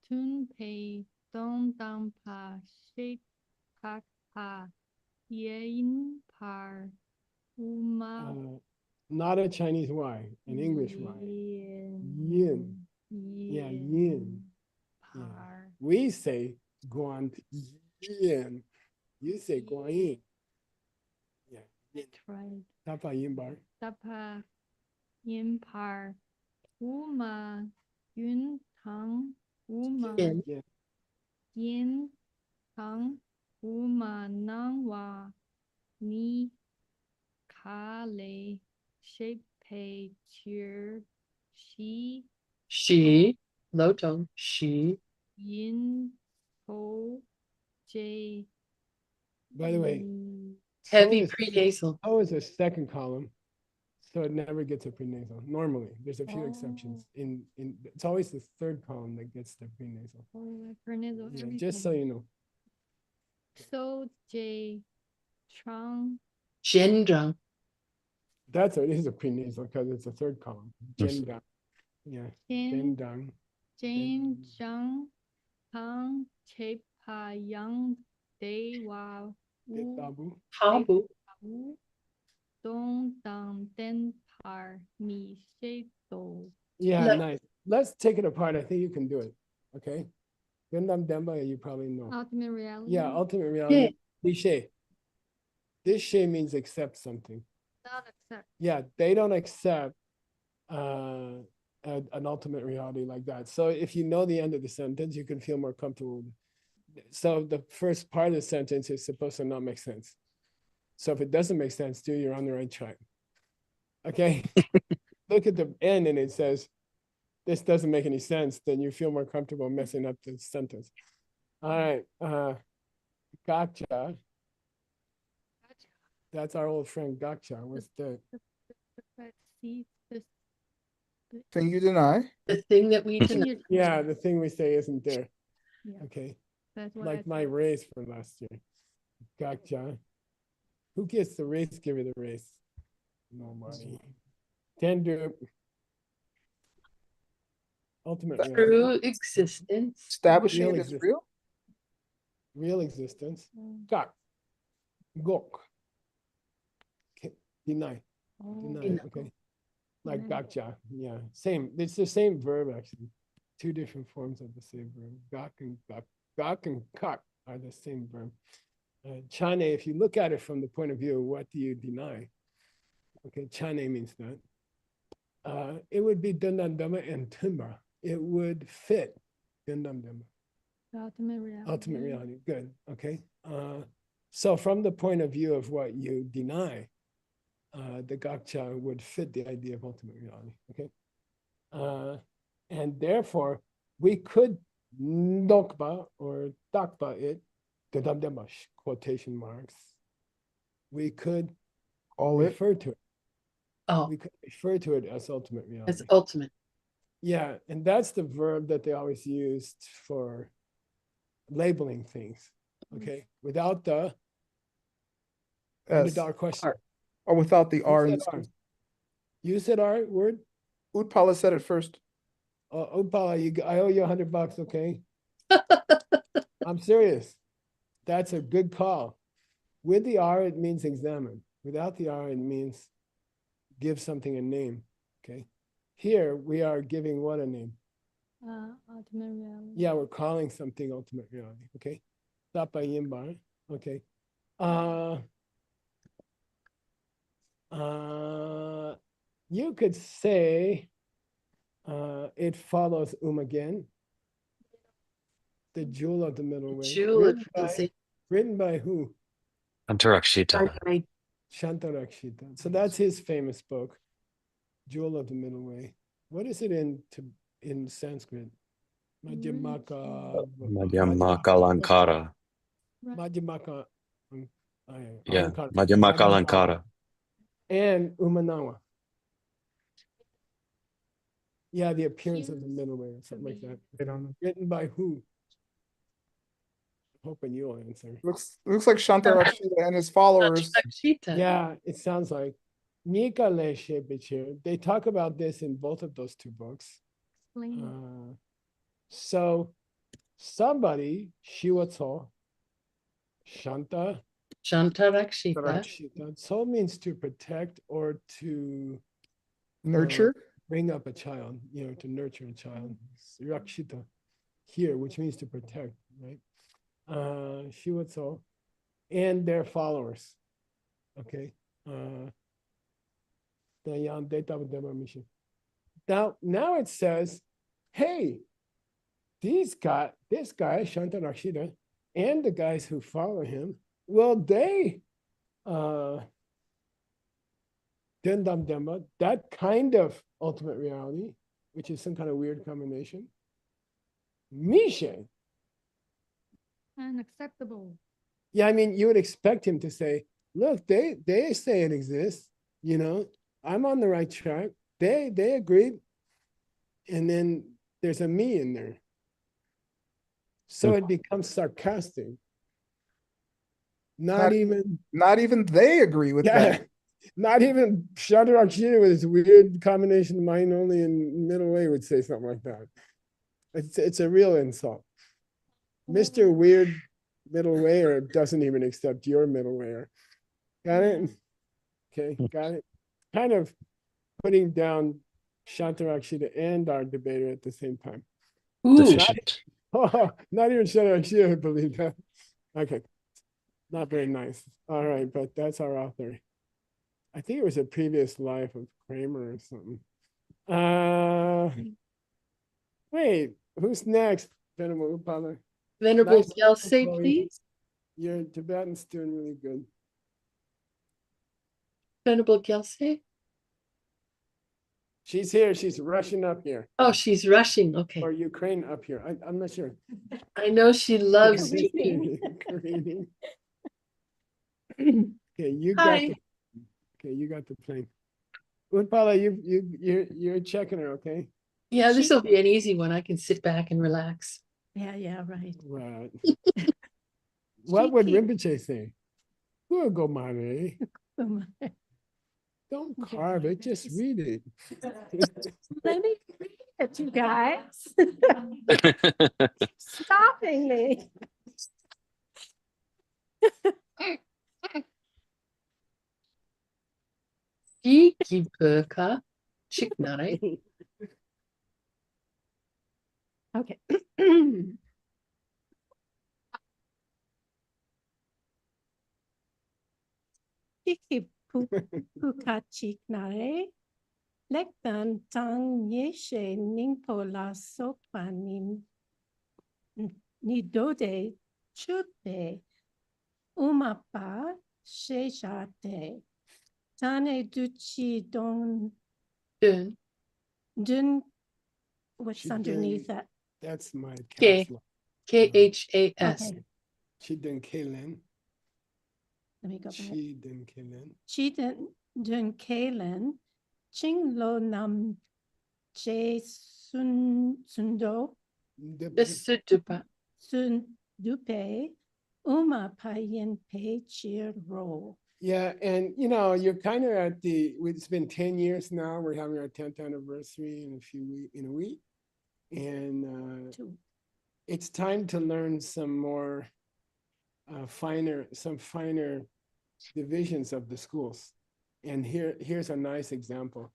tun pei dong dang pa shake kak pa yin par uma. Not a Chinese Y, an English Y. Yin. Yeah, yin. Yeah. We say guan yin. You say guan yin. Yeah. That's right. Tapa yin bar. Tapa yin par uma yun tang uma yin tang uma nang wa ni ka le shape pei cheer she low tone she yin ho j. By the way, heavy prenasal. O is a second column, so it never gets a prenasal. Normally, there's a few exceptions. It's always the third column that gets the prenasal. Prenasal. Yeah, just so you know. So j chang. Zhendrang. That's it is a prenasal because it's a third column. Zhendang. Yeah. Zhendang. Jane Zhang Tang Che Pa Yang De Wa Tabu. Dong Dang Den Par Mi She Do. Yeah, nice. Let's take it apart. I think you can do it. Okay. Gundam Demba, you probably know. Ultimate reality. Yeah, ultimate reality. Geshe. This she means accept something. Not accept. Yeah, they don't accept an ultimate reality like that. So if you know the end of the sentence, you can feel more comfortable. So the first part of the sentence is supposed to not make sense. So if it doesn't make sense to you, you're on the right track. Okay. Look at the end and it says, this doesn't make any sense, then you feel more comfortable messing up the sentence. All right. Gotcha. That's our old friend Gotcha. What's that? See this. Thing you deny. The thing that we deny. Yeah, the thing we say isn't there. Yeah. Okay. That's what I Like my thought. raise for last year. Gotcha. Who gets the raise? Give you the raise. Nobody. Tender. Ultimate reality. True existence. Establishing Real it as exist- real. Real existence. Mm. Gak. Gok. Deny. Oh, Deny. Okay. Like Deny. gotcha. Yeah. Same. It's the same verb actually. Two different forms of the same verb. Gak and gak. Gak and kak are the same verb. Chane, if you look at it from the point of view, what do you deny? Okay, chane means that. It would be dundam dama and timba. It would fit dundam dama. ultimate reality. Ultimate reality. Good. Okay. So from the point of view of what you deny, the gakcha would fit the idea of ultimate reality. Okay. And therefore, we could ndokba or dakba it, dedamdemash, quotation marks. We could All it. refer to it. Oh, We could refer to it as ultimate reality. it's ultimate. Yeah, and that's the verb that they always used for labeling things. Okay, without the S. underdog question. Or without the You R. said R. You said R word. Utpala said it first. Opala, I owe you $100. Okay, I'm serious. That's a good call. With the R, it means examine. Without the R, it means give something a name. Okay. Here we are giving what a name? Ultimate reality. Yeah, we're calling something ultimate reality. Okay. Tapayimbar. Okay. You could say it follows again. The jewel of the middle way. Jewel of the same- Written by who? Antarakshita. Shantarakshita. So that's his famous book, Jewel of the Middle Way. What is it in Sanskrit? Madhyamaka. Madhyamaka Madhyamaka. Yeah, Alankara. Madhyamaka Alankara. And Umanawa. Yeah, the appearance of the middle way or something like that. I don't know. Written by who? Hoping you'll answer. Looks like Shantarakshita and his followers. Rakshita. Yeah, it sounds like Nika Leshe Bichir. They talk about this in both of those two books. Explain. So somebody, Shiwatso, Shanta, Shantarakshita. Rakshita. So means to protect or to Nurture. bring up a child, to nurture a child. Rakshita here, which means to protect, right? Shiwatso and their followers. Okay. Now it says, hey, this guy, Shantarakshita, and the guys who follow him, well, they Dendam Dhamma, that kind of ultimate reality, which is some kind of weird combination. Mishe. Unacceptable. Yeah, I mean, you would expect him to say, look, they say it exists, I'm on the right track. They agreed. And then there's a me in there. So it becomes sarcastic. Not even they agree with that. Not even Shantarakshita with his weird combination of mind only and middle way would say something like that. It's a real insult. Mr. Weird middle wayer doesn't even accept your middle wayer. Got it? Okay, got it. Kind of putting down Shantarakshita and our debater at the same time. Ooh, Deficient. Oh, not even sure I should believe that. Okay. Not very nice. All right, but that's our author. I think it was a previous life of Kramer or something. Wait, who's next? Venerable Upala. Venerable Nice. Gelse, Chloe. please. Your Tibetan's doing really good. Venerable Gelse. She's here. She's rushing up here. Oh, she's rushing. Okay. Or Ukraine up here. I'm not sure. I know she loves Careening. skiing. Careening. Okay, you got Hi. you got the plane. Utpala, you're checking her, okay? Yeah, this will be an easy one. I can sit back and relax. Yeah, right. Right. What would Rinpoche say? Good go Mare. Don't carve it, just read it. Let me read it, you guys. Stopping me. Kiki Perka Chiknare. Okay. Kiki Pukachik Nare. Lektan Tang Yeshe Ningpola Sokpanim Nidode Chupe Umapa Shejate Tane Duchi Don Dun. Dun. What's She underneath did. that? That's my K. counselor. Khas. Okay. She didn't kill him. Let me go back. She didn't kill him. Chi Dun Kalen Ching Lo Nam Je Sundo Sudupa. Sun Dupe Uma Payen Pe Cheer Ro. Yeah, and you're kind of at it's been 10 years now. We're having our 10th anniversary in a week. And it's time to learn some more finer divisions of the schools. And here's a nice example.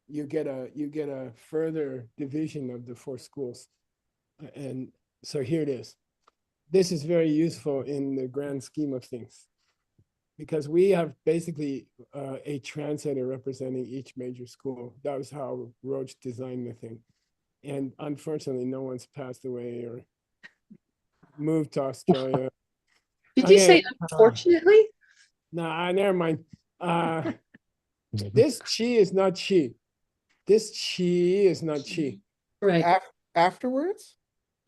You get a further division of the 4 schools. And so here it is. This is very useful in the grand scheme of things, because we have basically a translator representing each major school. That was how Roach designed the thing. And unfortunately, no one's passed away or moved to Australia. Did you say unfortunately? Nah, never mind. This chi is not chi. This chi is not chi. Right. Afterwards?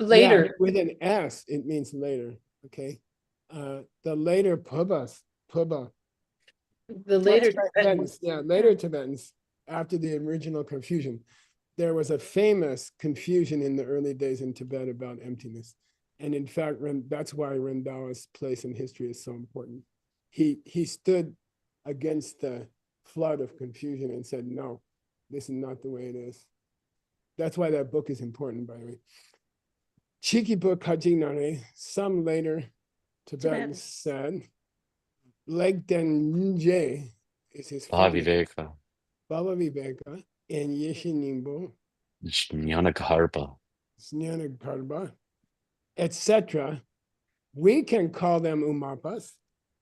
Later. Yeah, with an S, it means later. Okay. The later puba. The later Tibetans, yeah, later Tibetans, after the original confusion. There was a famous confusion in the early days in Tibet about emptiness. And in fact, that's why Rendawa's place in history is so important. He stood against the flood of confusion and said, no, this is not the way it is. That's why that book is important, by the way. Chikipo Kajinare, some later Tibetans said, Legden Nje is his Bhava figure. Viveka. Baba Viveka and Yeshe Ningpo, Jnanakarpa. Snanakarpa, etc. We can call them umapas,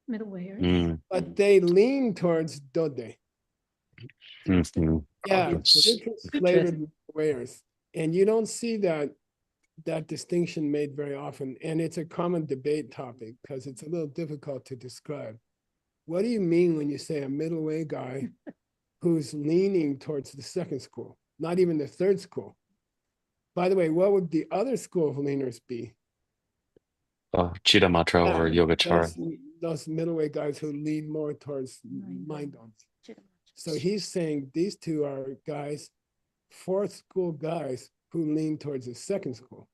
Middle wayers. Mm. but they lean towards dode. Mhm. Yeah, Yes. they're translated wares. And you don't see that distinction made very often. And it's a common debate topic because it's a little difficult to describe. What do you mean when you say a middle way guy who's leaning towards the second school, not even the third school? By the way, what would the other school of leaners be? Chittamatra or Yogacara. Those middle way guys who lean more towards mind-on. So he's saying these two are guys, 4th school guys who lean towards the second school.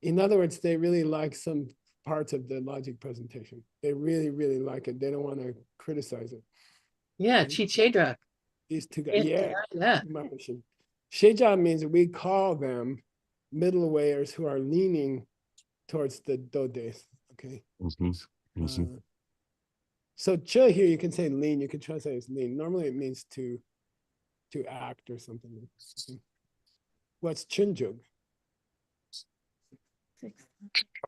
In other words, they really like some parts of the logic presentation. They really, really like it. They don't want to criticize it. Yeah, Chichedrak. These two guys, yeah. Yeah. Sheja means we call them middle wayers who are leaning towards the dodes. Okay. Mm-hmm. Mm-hmm. So che here you can say lean. You can translate as lean. Normally it means to act or something. What's chinjug? Six.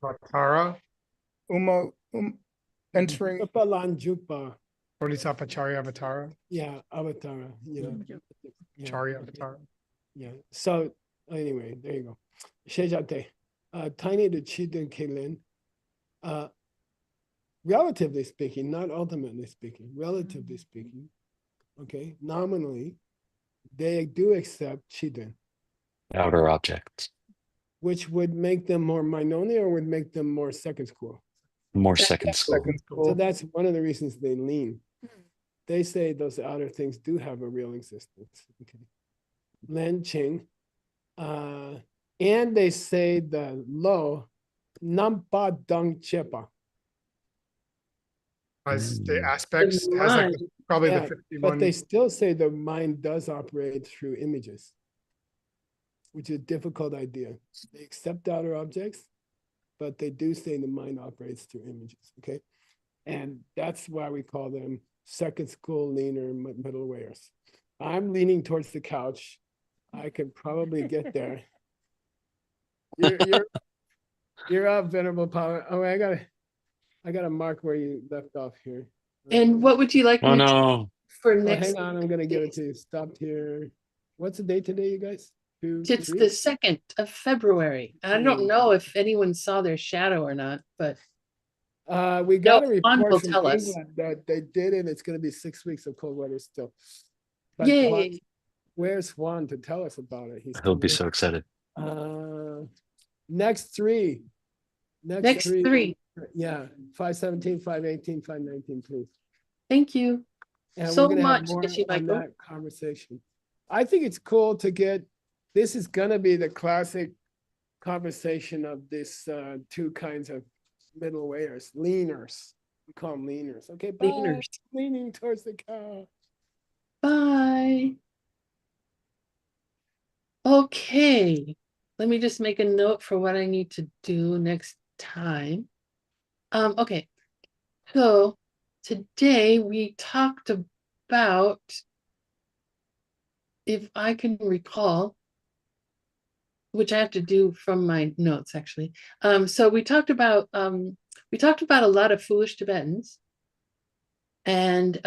Avatara, Entering. Jupa Lan Jupa. Bodhisattva Charya Avatara, Yeah, Avatar. Yeah. Yeah. Charya Avatara. Yeah. So anyway, there you go. Shejate. Tiny to Chiden Kelin. Relatively speaking, not ultimately speaking, relatively speaking, okay, nominally, they do accept Chiden, Outer objects. which would make them more Minoni or would make them more second school. More second school. Second So school. that's one of the reasons they lean. They say those outer things do have a real existence. Okay. Len Qing. And they say the lo nampa dung chepa. As the Mm. aspects, The has like mind. probably Yeah, the 51. but they still say the mind does operate through images, which is a difficult idea. They accept outer objects, but they do say the mind operates through images, okay? And that's why we call them second school leaner middle weighers. I'm leaning towards the couch. I could probably get there. You're up, Venerable Power. Oh, I gotta mark where you left off here. And what would you like Oh me to no. for Oh, next? hang on, I'm gonna give it to you. Stopped here. What's the date today, you guys? Two, It's three? the 2nd of February. I don't know if anyone saw their shadow or not, but We got a Juan report will from tell us. England that they did it. It's gonna be 6 weeks of cold weather still. But Yay. Juan, where's Juan to tell us about it? He's He'll be still so excited. there. Next three. Next three. Yeah, 517, 518, 519, please. Thank you And so we're gonna have much, more Geshe on Michael. that conversation. I think it's cool to get, this is gonna be the classic conversation of this two kinds of middle weighers, leaners. We call them leaners. Okay, bye. Leaners. Leaning towards the cow. Bye. Okay, let me just make a note for what I need to do next time. Okay, so today we talked about, if I can recall, which I have to do from my notes actually. So we talked about a lot of foolish Tibetans and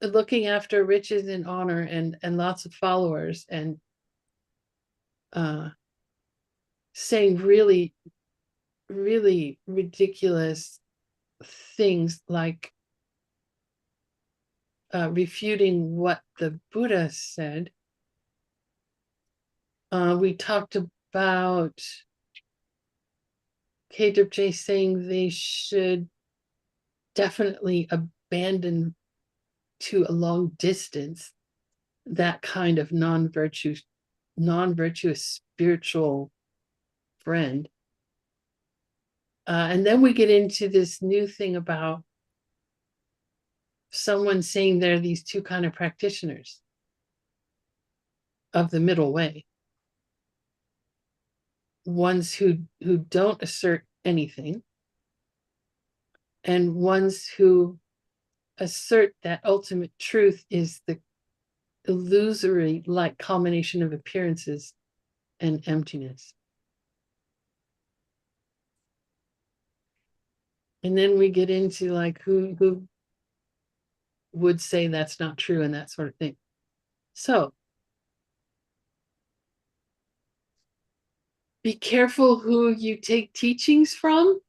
looking after riches and honor and lots of followers and saying really, really ridiculous things like refuting what the Buddha said. We talked about KWJ saying they should definitely abandon to a long distance that kind of non-virtuous spiritual friend. And then we get into this new thing about someone saying there are these two kind of practitioners of the middle way. Ones who don't assert anything, and ones who assert that ultimate truth is the illusory like combination of appearances and emptiness. And then we get into like who would say that's not true and that sort of thing. So be careful who you take teachings from.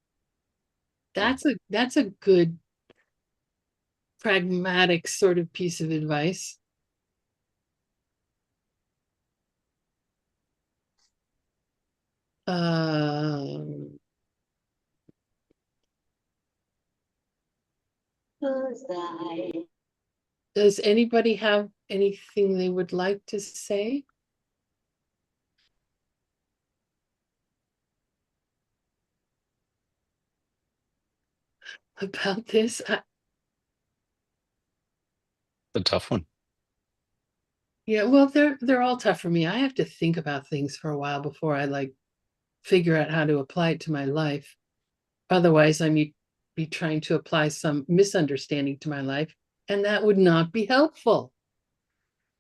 That's a good pragmatic sort of piece of advice. Does anybody have anything they would like to say? About this? A tough one. Yeah, well, they're all tough for me. I have to think about things for a while before I like figure out how to apply it to my life. Otherwise, I may be trying to apply some misunderstanding to my life, and that would not be helpful.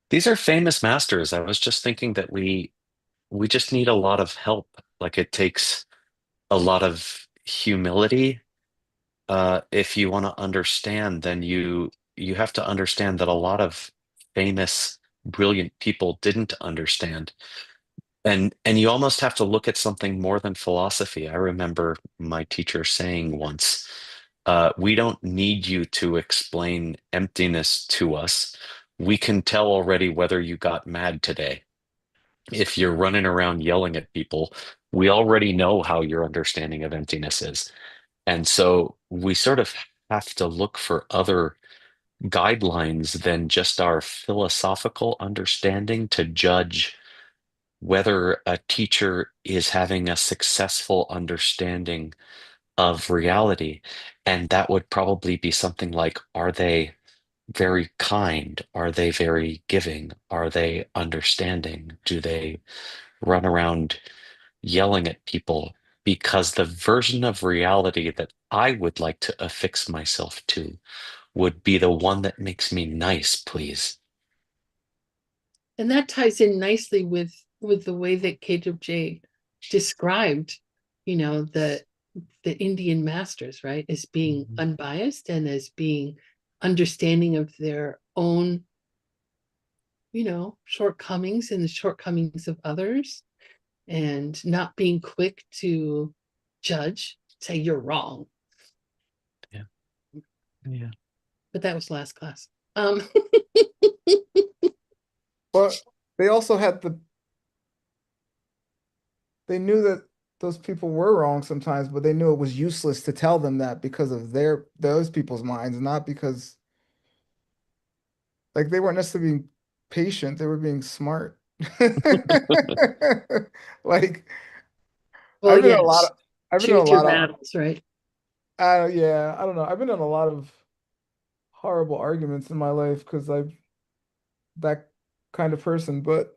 These are famous masters. I was just thinking that we we just need a lot of help. Like it takes a lot of humility. If you want to understand, then you have to understand that a lot of famous, brilliant people didn't understand. And you almost have to look at something more than philosophy. I remember my teacher saying once, we don't need you to explain emptiness to us. We can tell already whether you got mad today. If you're running around yelling at people, we already know how your understanding of emptiness is. And so we sort of have to look for other guidelines than just our philosophical understanding to judge whether a teacher is having a successful understanding of reality. And that would probably be something like, are they very kind? Are they very giving? Are they understanding? Do they run around yelling at people? Because the version of reality that I would like to affix myself to would be the one that makes me nice, please. And that ties in nicely with the way that KJ described, you know, the Indian masters, right, as being unbiased and as being understanding of their own, you know, shortcomings and the shortcomings of others, and not being quick to judge, say you're wrong. Yeah. Yeah. But that was last class. But they also had they knew that those people were wrong sometimes, but they knew it was useless to tell them that because of those people's minds, not because like they weren't necessarily being patient, they were being smart. Like Well, I've been in yeah, a lot of choose your battles, right? yeah, I don't know. I've been in a lot of horrible arguments in my life because I'm that kind of person. But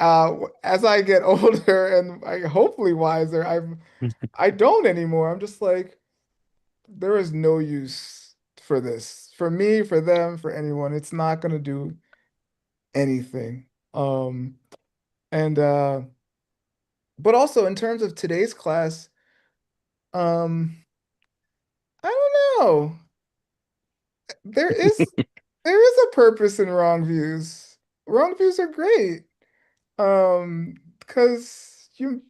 as I get older and I hopefully wiser, I don't anymore. I'm just like, there is no use for this. For me, for them, for anyone. It's not gonna do anything. And but also in terms of today's class, um, I don't know. There is a purpose in wrong views. Wrong views are great. Because you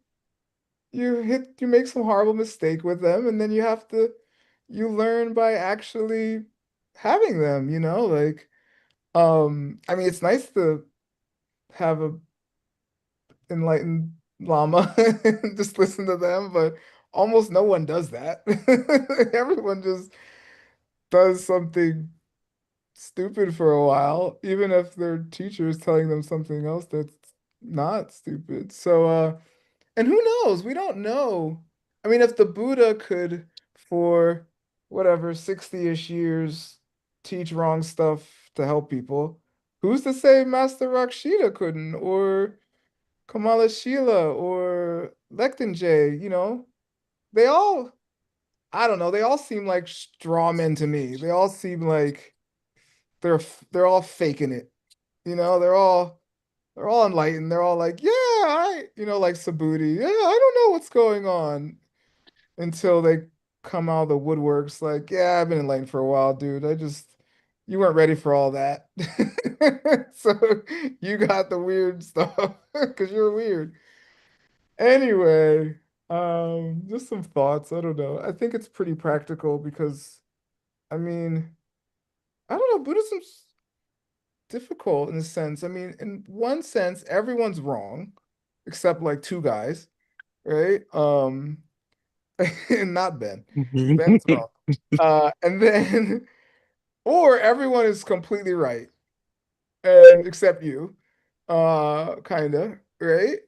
make some horrible mistake with them, and then you learn by actually having them, you know, like I mean it's nice to have a enlightened llama and just listen to them, but almost no one does that. Everyone just does something stupid for a while, even if their teacher is telling them something else that's not stupid. So, and who knows? We don't know. I mean, if the Buddha could, for whatever, 60-ish years, teach wrong stuff to help people, who's to say Master Rakshita couldn't, or Kamala Shila, or Lectin J, you know? They all, I don't know, they all seem like straw men to me. They all seem like they're all faking it. You know, they're all enlightened. They're all like, yeah, you know, like Subhuti. Yeah, I don't know what's going on until they come out of the woodworks like, yeah, I've been enlightened for a while, dude. You weren't ready for all that. So you got the weird stuff because you're weird. Anyway, just some thoughts. I don't know. I think it's pretty practical because, I mean, I don't know, Buddhism's difficult in a sense. I mean, in one sense, everyone's wrong, except like two guys, right? And not Ben. Ben's wrong. And then, or everyone is completely right, and except you, kinda, right?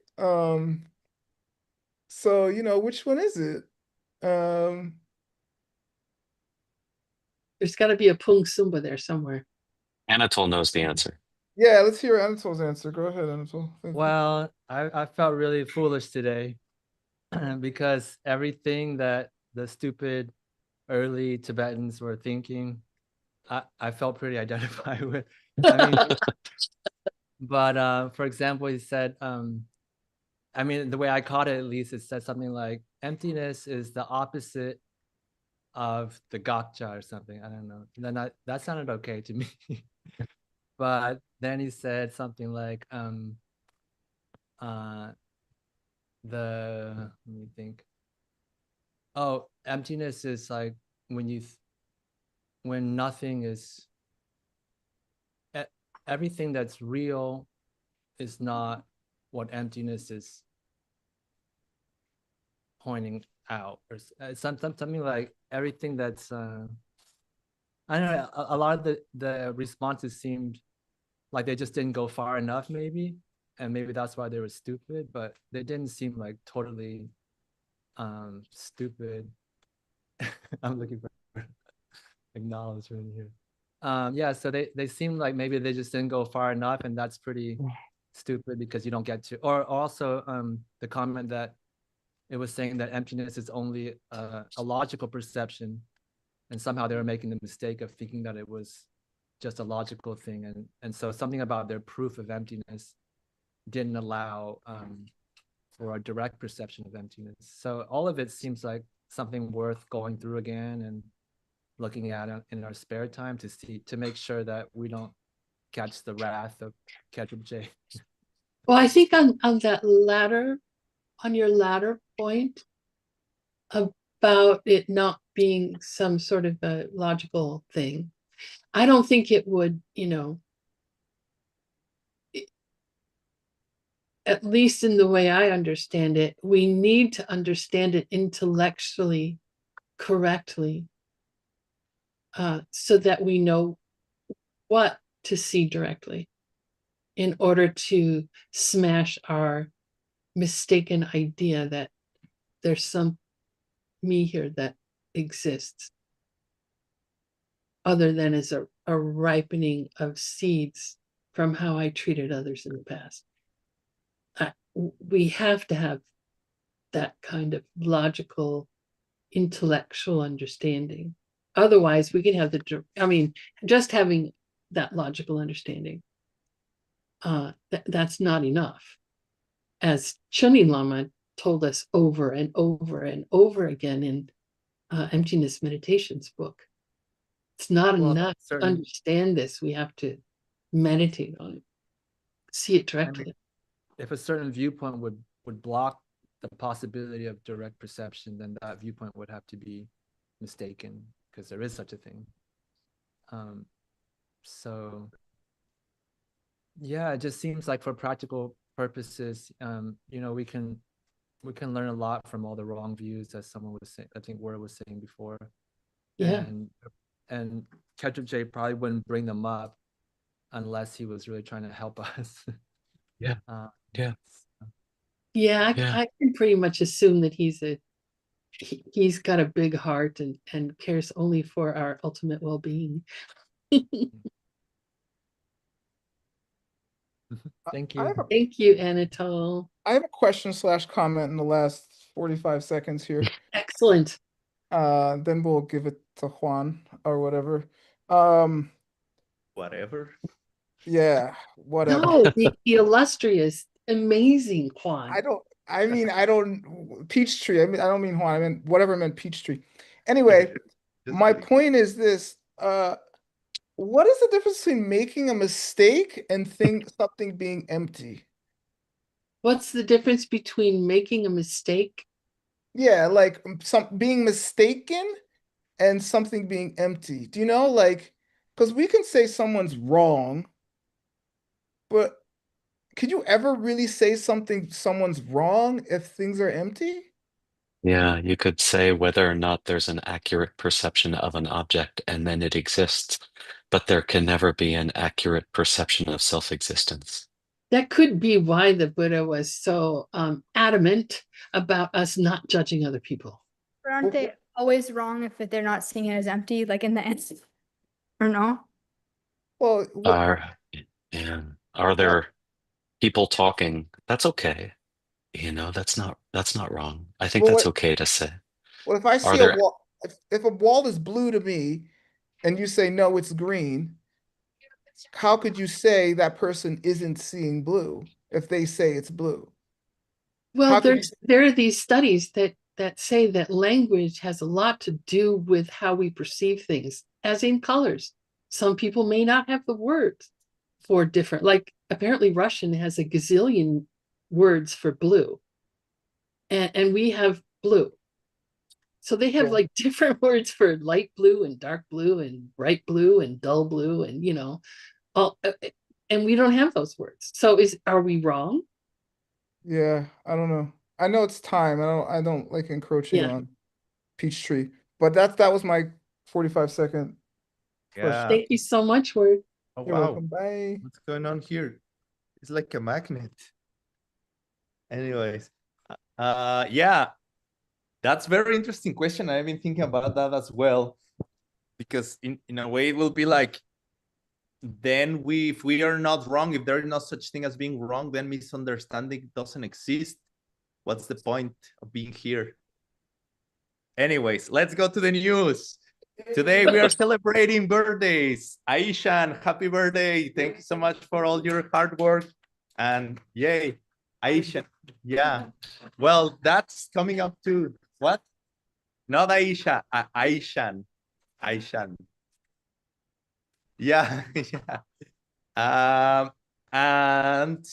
So you know, which one is it? There's got to be a Pung Sumba there somewhere. Anatole knows the answer. Yeah, let's hear Anatole's answer. Go ahead, Anatole. Thank you. Well, I felt really foolish today because everything that the stupid early Tibetans were thinking, I felt pretty identified with. I mean, but for example, he said I mean, the way I caught it, at least, it said something like emptiness is the opposite of the gotcha or something. I don't know. And then that sounded okay to me. But then he said something like, let me think. Oh, emptiness is like when nothing is, everything that's real is not what emptiness is pointing out, or something like everything that's I don't know, a lot of the responses seemed like they just didn't go far enough, maybe, and maybe that's why they were stupid, but they didn't seem like totally stupid. I'm looking for acknowledgement here. Yeah, so they seem like maybe they just didn't go far enough, and that's pretty stupid because you don't get to, or also the comment that it was saying that emptiness is only a logical perception, and somehow they were making the mistake of thinking that it was just a logical thing, and so something about their proof of emptiness didn't allow for a direct perception of emptiness. So all of it seems like something worth going through again and looking at in our spare time to make sure that we don't catch the wrath of Ketchup J. Well, I think on your latter point about it not being some sort of a logical thing, I don't think it would, at least in the way I understand it, we need to understand it intellectually correctly, so that we know what to see directly in order to smash our mistaken idea that there's some me here that exists other than as a ripening of seeds from how I treated others in the past. We have to have that kind of logical, intellectual understanding. Otherwise, we can have just having that logical understanding, that's not enough. As Chunni Lama told us over and over and over again in Emptiness Meditations book, it's not enough to understand this. We have to meditate on it, see it directly. I mean, if a certain viewpoint would block the possibility of direct perception, then that viewpoint would have to be mistaken, because there is such a thing. So yeah, it just seems like for practical purposes, we can learn a lot from all the wrong views, as someone was saying, I think Word was saying before. Yeah. And Ketchup J probably wouldn't bring them up unless he was really trying to help us. Yeah. Yeah, I can pretty much assume that he's got a big heart and cares only for our ultimate well-being. Thank you. Thank you, Anatole. I have a question / comment in the last 45 seconds here. Excellent. Then we'll give it to Juan or whatever. Whatever. Yeah, whatever. No, the illustrious, amazing Juan. I don't Peachtree. I don't mean Juan. I meant whatever meant Peachtree. Anyway, my point is this. What is the difference between making a mistake and something being empty? What's the difference between making a mistake? Yeah, like being mistaken and something being empty. Do you know, like, because we can say someone's wrong, but could you ever really say someone's wrong if things are empty? Yeah, you could say whether or not there's an accurate perception of an object, and then it exists, but there can never be an accurate perception of self-existence. That could be why the Buddha was so adamant about us not judging other people. Aren't they always wrong if they're not seeing it as empty, like in the end? Or no? Well, are there people talking? That's okay. That's not wrong. I think that's okay to say. Well, if I see a wall, if a wall is blue to me and you say, no, it's green, how could you say that person isn't seeing blue if they say it's blue? Well, could you- there are these studies that say that language has a lot to do with how we perceive things, as in colors. Some people may not have the words for different, like apparently Russian has a gazillion words for blue. And we have blue. So they have Yeah. like different words for light blue and dark blue and bright blue and dull blue and all, and we don't have those words. So are we wrong? Yeah, I don't know. I know it's time. I don't like encroaching Yeah. on Peachtree, but that was my 45-second. Yeah. Thank you so much, Word. Oh, You're wow. welcome. Bye. What's going on here? It's like a magnet. Anyways, yeah, that's very interesting question. I've been thinking about that as well, because in a way it will be like, then if we are not wrong, if there is no such thing as being wrong, then misunderstanding doesn't exist. What's the point of being here? Anyways, let's go to the news. Today we are celebrating birthdays. Aishan, happy birthday. Thank you so much for all your hard work. And yay, Aishan. Yeah. Well, that's coming up to what? Not Aisha, Aishan. Aishan. Yeah, yeah. And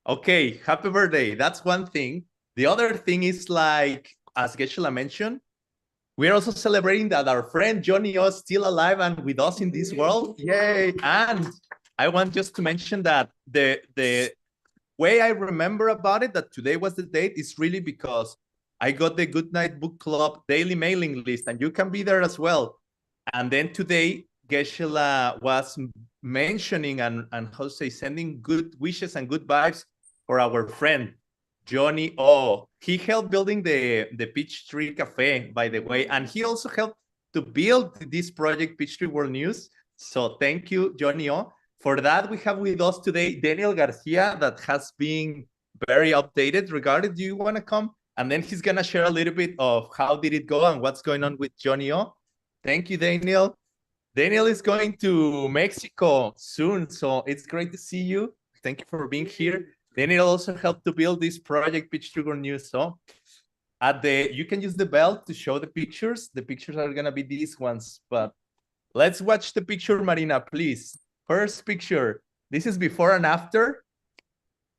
okay, happy birthday. That's one thing. The other thing is, like, as Geshe mentioned, we're also celebrating that our friend Johnny O is still alive and with us in this world. Yay! And I want just to mention that the way I remember about it, that today was the date, is really because I got the Good Night Book Club daily mailing list, and you can be there as well. And then today, Geshe was mentioning and how to say, sending good wishes and good vibes for our friend Johnny O. He helped building the Peachtree Cafe, by the way, and he also helped to build this project, Peachtree World News. So thank you, Johnny O. For that, we have with us today Daniel Garcia, that has been very updated regarding. Do you want to come? And then he's gonna share a little bit of how did it go and what's going on with Johnny O. Thank you, Daniel. Daniel is going to Mexico soon, so it's great to see you. Thank you for being here. Daniel also helped to build this project, Peachtree World News. So you can use the bell to show the pictures. The pictures are gonna be these ones, but let's watch the picture, Marina, please. First picture. This is before and after.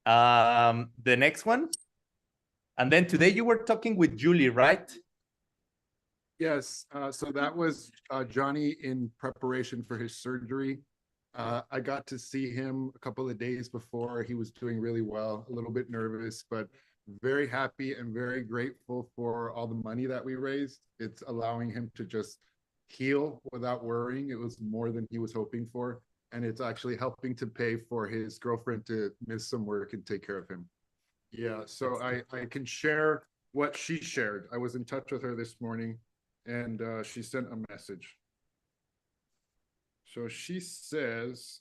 The next one. And then today you were talking with Julie, right? Yes, so that was Johnny in preparation for his surgery. I got to see him a couple of days before. He was doing really well, a little bit nervous, but very happy and very grateful for all the money that we raised. It's allowing him to just heal without worrying. It was more than he was hoping for. And it's actually helping to pay for his girlfriend to miss some work and take care of him. Yeah, so I can share what she shared. I was in touch with her this morning, and she sent a message. So she says,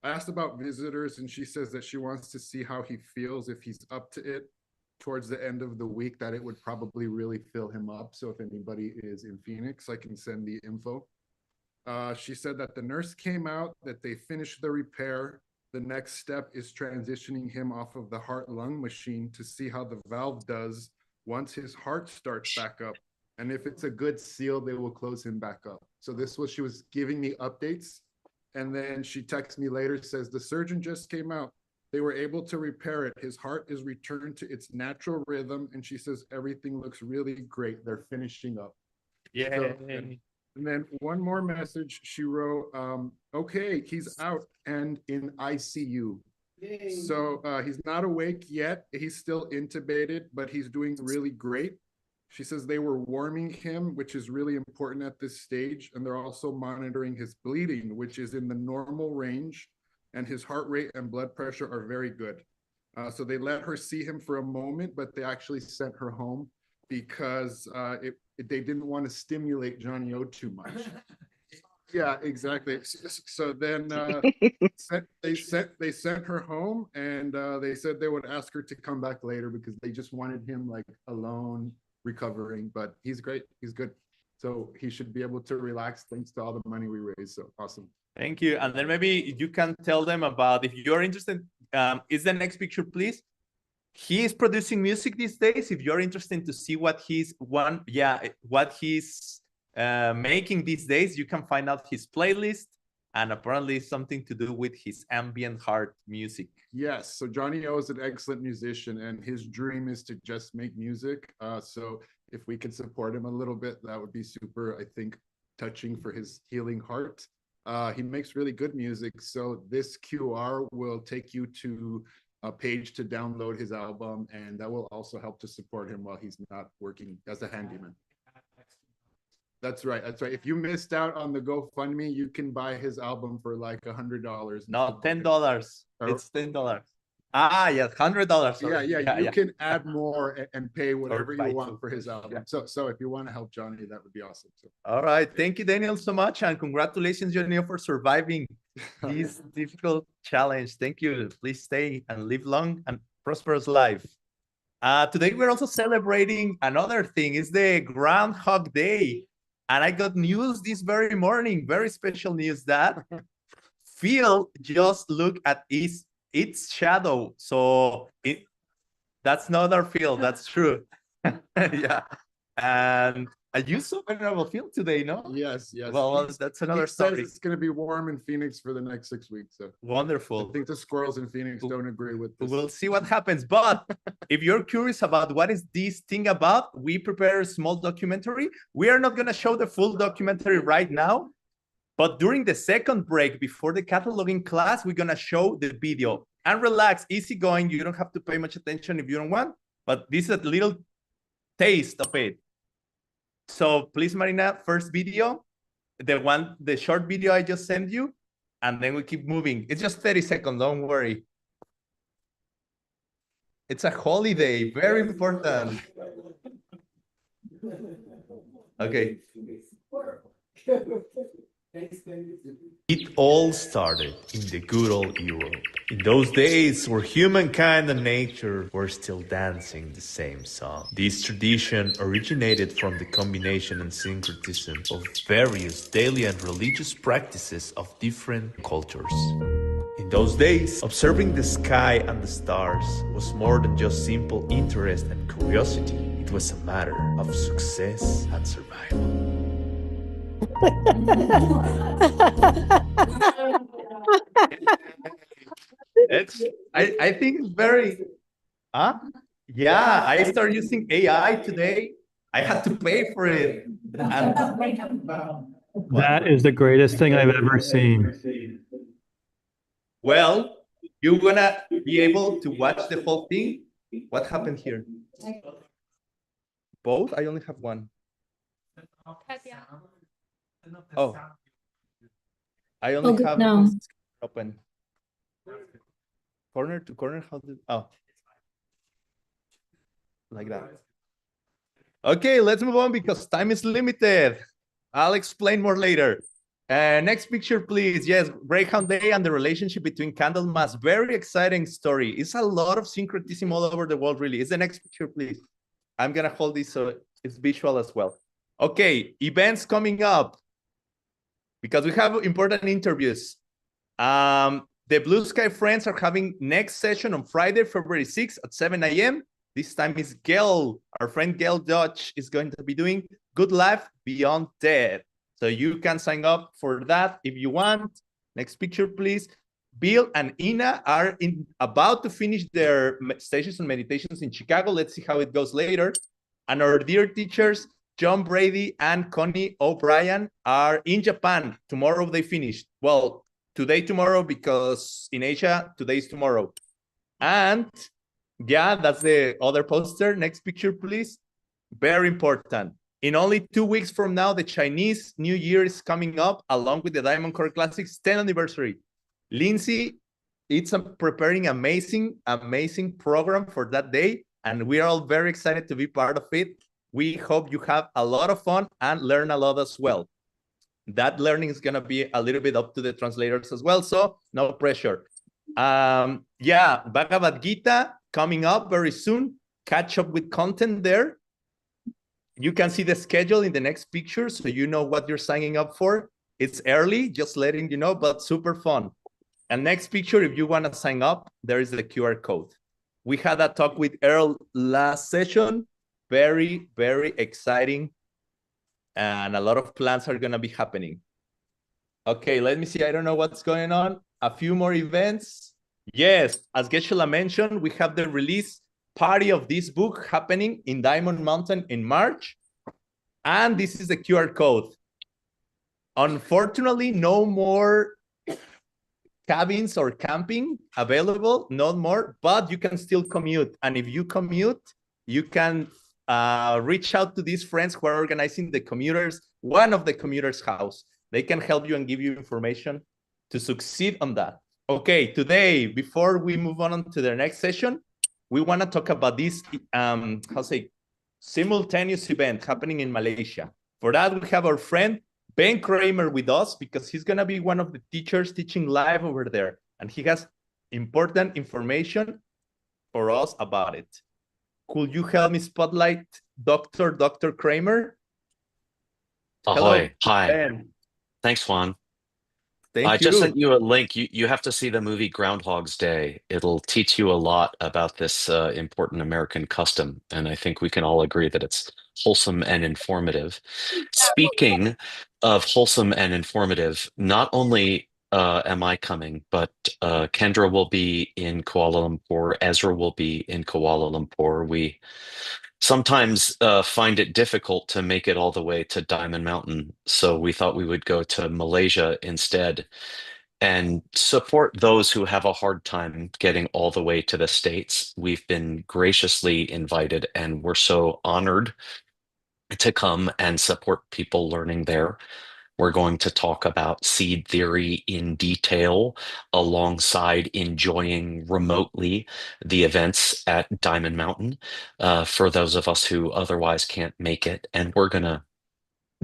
I asked about visitors, and she says that she wants to see how he feels, if he's up to it towards the end of the week, that it would probably really fill him up. So if anybody is in Phoenix, I can send the info. She said that the nurse came out, that they finished the repair. The next step is transitioning him off of the heart-lung machine to see how the valve does once his heart starts back up. And if it's a good seal, they will close him back up. So this was, she was giving me updates. And then she texts me later, says the surgeon just came out. They were able to repair it. His heart is returned to its natural rhythm. And she says, everything looks really great. They're finishing up. Yeah. So, and then one more message she wrote, okay, he's out and in ICU. Yay. So he's not awake yet. He's still intubated, but he's doing really great. She says they were warming him, which is really important at this stage. And they're also monitoring his bleeding, which is in the normal range. And his heart rate and blood pressure are very good. So they let her see him for a moment, but they actually sent her home because they didn't want to stimulate Johnny O too much. Yeah, exactly. So then they sent her home, and they said they would ask her to come back later because they just wanted him like alone recovering. But he's great. He's good. So he should be able to relax thanks to all the money we raised. So awesome. Thank you. And then maybe you can tell them about, if you're interested, is the next picture, please? He is producing music these days. If you're interested to see what he's making these days, you can find out his playlist, and apparently something to do with his ambient heart music. Yes, so Johnny O is an excellent musician, and his dream is to just make music. So if we could support him a little bit, that would be super, I think, touching for his healing heart. He makes really good music, so this QR will take you to a page to download his album, and that will also help to support him while he's not working as a handyman. That's right. That's right. If you missed out on the GoFundMe, you can buy his album for like $100. No, $10. It's $10. Ah, yes, $100. Yeah, you can add more and pay whatever you buy want two. for his album. So if you want to help Johnny, that would be awesome. So. All right. Thank you, Daniel, so much. And congratulations, Johnny, for surviving this difficult challenge. Thank you. Please stay and live long and prosperous life. Today, we're also celebrating another thing. It's the Groundhog Day. And I got news this very morning, very special news, that Phil just looked at its shadow. So that's not our Phil, that's true. Yeah. And you saw Venerable Phil today, no? Yes, yes. Well, that's another story. It's going to be warm in Phoenix for the next 6 weeks. So wonderful. I think the squirrels in Phoenix don't agree with this. We'll see what happens. But if you're curious about what is this thing about, we prepare a small documentary. We are not going to show the full documentary right now, but during the second break before the cataloging class, we're going to show the video. And relax, easy going. You don't have to pay much attention if you don't want, but this is a little taste of it. So please, Marina, first video, the short video I just sent you, and then we keep moving. It's just 30 seconds, don't worry. It's a holiday, very important. Okay. It all started in the good old Europe. In those days where humankind and nature were still dancing the same song. This tradition originated from the combination and syncretism of various daily and religious practices of different cultures. In those days, observing the sky and the stars was more than just simple interest and curiosity. It was a matter of success and survival. I think it's very yeah, I started using AI today. I had to pay for it. That is the greatest thing I've ever seen. Well, you're gonna be able to watch the whole thing. What happened here? Both? I only have one. Oh, I only have one open. Corner to corner, how did, oh. Like that. Okay, let's move on because time is limited. I'll explain more later. Next picture, please. Yes, Greyhound Day and the relationship between Candlemas. Very exciting story. It's a lot of syncretism all over the world, really. It's the next picture, please. I'm gonna hold this so it's visual as well. Okay, events coming up because we have important interviews. The Blue Sky Friends are having next session on Friday, February 6th at 7 a.m. This time is Gail, our friend Gail Dutch is going to be doing Good Life Beyond Death. So you can sign up for that if you want. Next picture, please. Bill and Ina are about to finish their stations and meditations in Chicago. Let's see how it goes later. And our dear teachers, John Brady and Connie O'Brien, are in Japan. Tomorrow they finish. Well, today, tomorrow, because in Asia, today is tomorrow. And yeah, that's the other poster. Next picture, please. Very important. In only 2 weeks from now, the Chinese New Year is coming up along with the Diamond Core Classic's 10th anniversary. Lindsay, it's preparing amazing program for that day. And we are all very excited to be part of it. We hope you have a lot of fun and learn a lot as well. That learning is going to be a little bit up to the translators as well, so no pressure. Yeah, Bhagavad Gita coming up very soon. Catch up with content there. You can see the schedule in the next picture, so you know what you're signing up for. It's early, just letting you know, but super fun. And next picture, if you want to sign up, there is the QR code. We had a talk with Earl last session. Very, very exciting. And a lot of plans are going to be happening. Okay, let me see. I don't know what's going on. A few more events. Yes, as Geshe mentioned, we have the release party of this book happening in Diamond Mountain in March. And this is the QR code. Unfortunately, no more cabins or camping available, not more, but you can still commute. And if you commute, you can reach out to these friends who are organizing the commuters, one of the commuters' house. They can help you and give you information to succeed on that. Okay, today, before we move on to the next session, we want to talk about this, simultaneous event happening in Malaysia. For that, we have our friend, Ben Kramer with us because he's going to be one of the teachers teaching live over there. And he has important information for us about it. Could you help me spotlight Dr. Kramer? Ahoy. Hello, Hi. Ben. Thanks, Juan. Thank I you. just sent you a link. You have to see the movie Groundhog's Day. It'll teach you a lot about this important American custom. And I think we can all agree that it's wholesome and informative. Speaking of wholesome and informative, not only am I coming, but Kendra will be in Kuala Lumpur. Ezra will be in Kuala Lumpur. We sometimes find it difficult to make it all the way to Diamond Mountain. So we thought we would go to Malaysia instead and support those who have a hard time getting all the way to the States. We've been graciously invited, and we're so honored to come and support people learning there. We're going to talk about seed theory in detail alongside enjoying remotely the events at Diamond Mountain for those of us who otherwise can't make it. And we're going to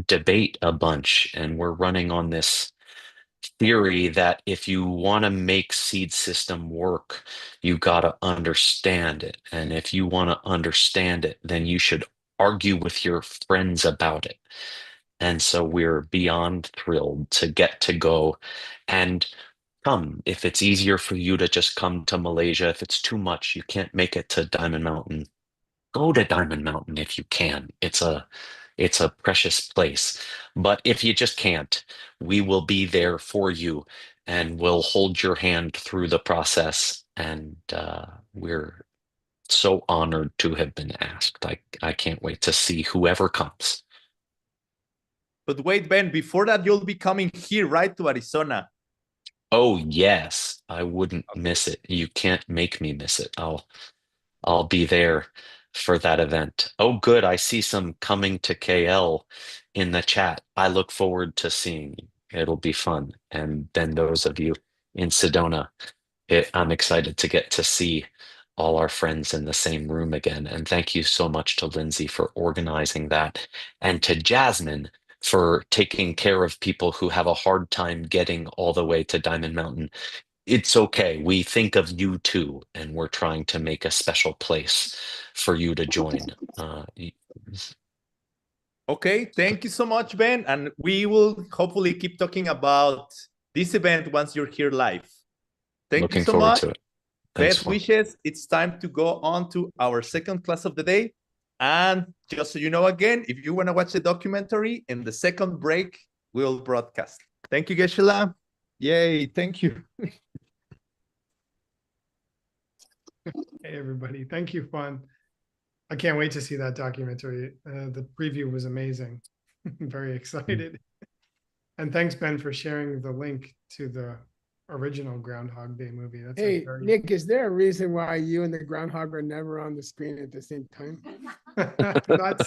debate a bunch, and we're running on this theory that if you want to make seed system work, you got to understand it. And if you want to understand it, then you should argue with your friends about it. And so we're beyond thrilled to get to go and come. If it's easier for you to just come to Malaysia, if it's too much, you can't make it to Diamond Mountain, go to Diamond Mountain if you can. It's a precious place. But if you just can't, we will be there for you and we'll hold your hand through the process. And we're so honored to have been asked. I can't wait to see whoever comes. But wait, Ben, before that, you'll be coming here, right, to Arizona. Oh, yes. I wouldn't miss it. You can't make me miss it. I'll be there for that event. Oh, good. I see some coming to KL in the chat. I look forward to seeing you. It'll be fun. And then those of you in Sedona, I'm excited to get to see all our friends in the same room again. And thank you so much to Lindsay for organizing that, and to Jasmine for taking care of people who have a hard time getting all the way to Diamond Mountain. It's okay. We think of you too, and we're trying to make a special place for you to join. Okay, thank you so much, Ben. And we will hopefully keep talking about this event once you're here live. Thank you so much. Looking forward to it. Thanks, Best Juan. wishes. It's time to go on to our second class of the day. And just so you know, again, if you want to watch the documentary, in the second break, we'll broadcast. Thank you, Geshe. Yay, thank you. Hey, everybody. Thank you, Juan. I can't wait to see that documentary. The preview was amazing. I'm very excited. And thanks, Ben, for sharing the link to the original Groundhog Day movie. That's Hey, very... Nick, is there a reason why you and the groundhog are never on the screen at the same time? Not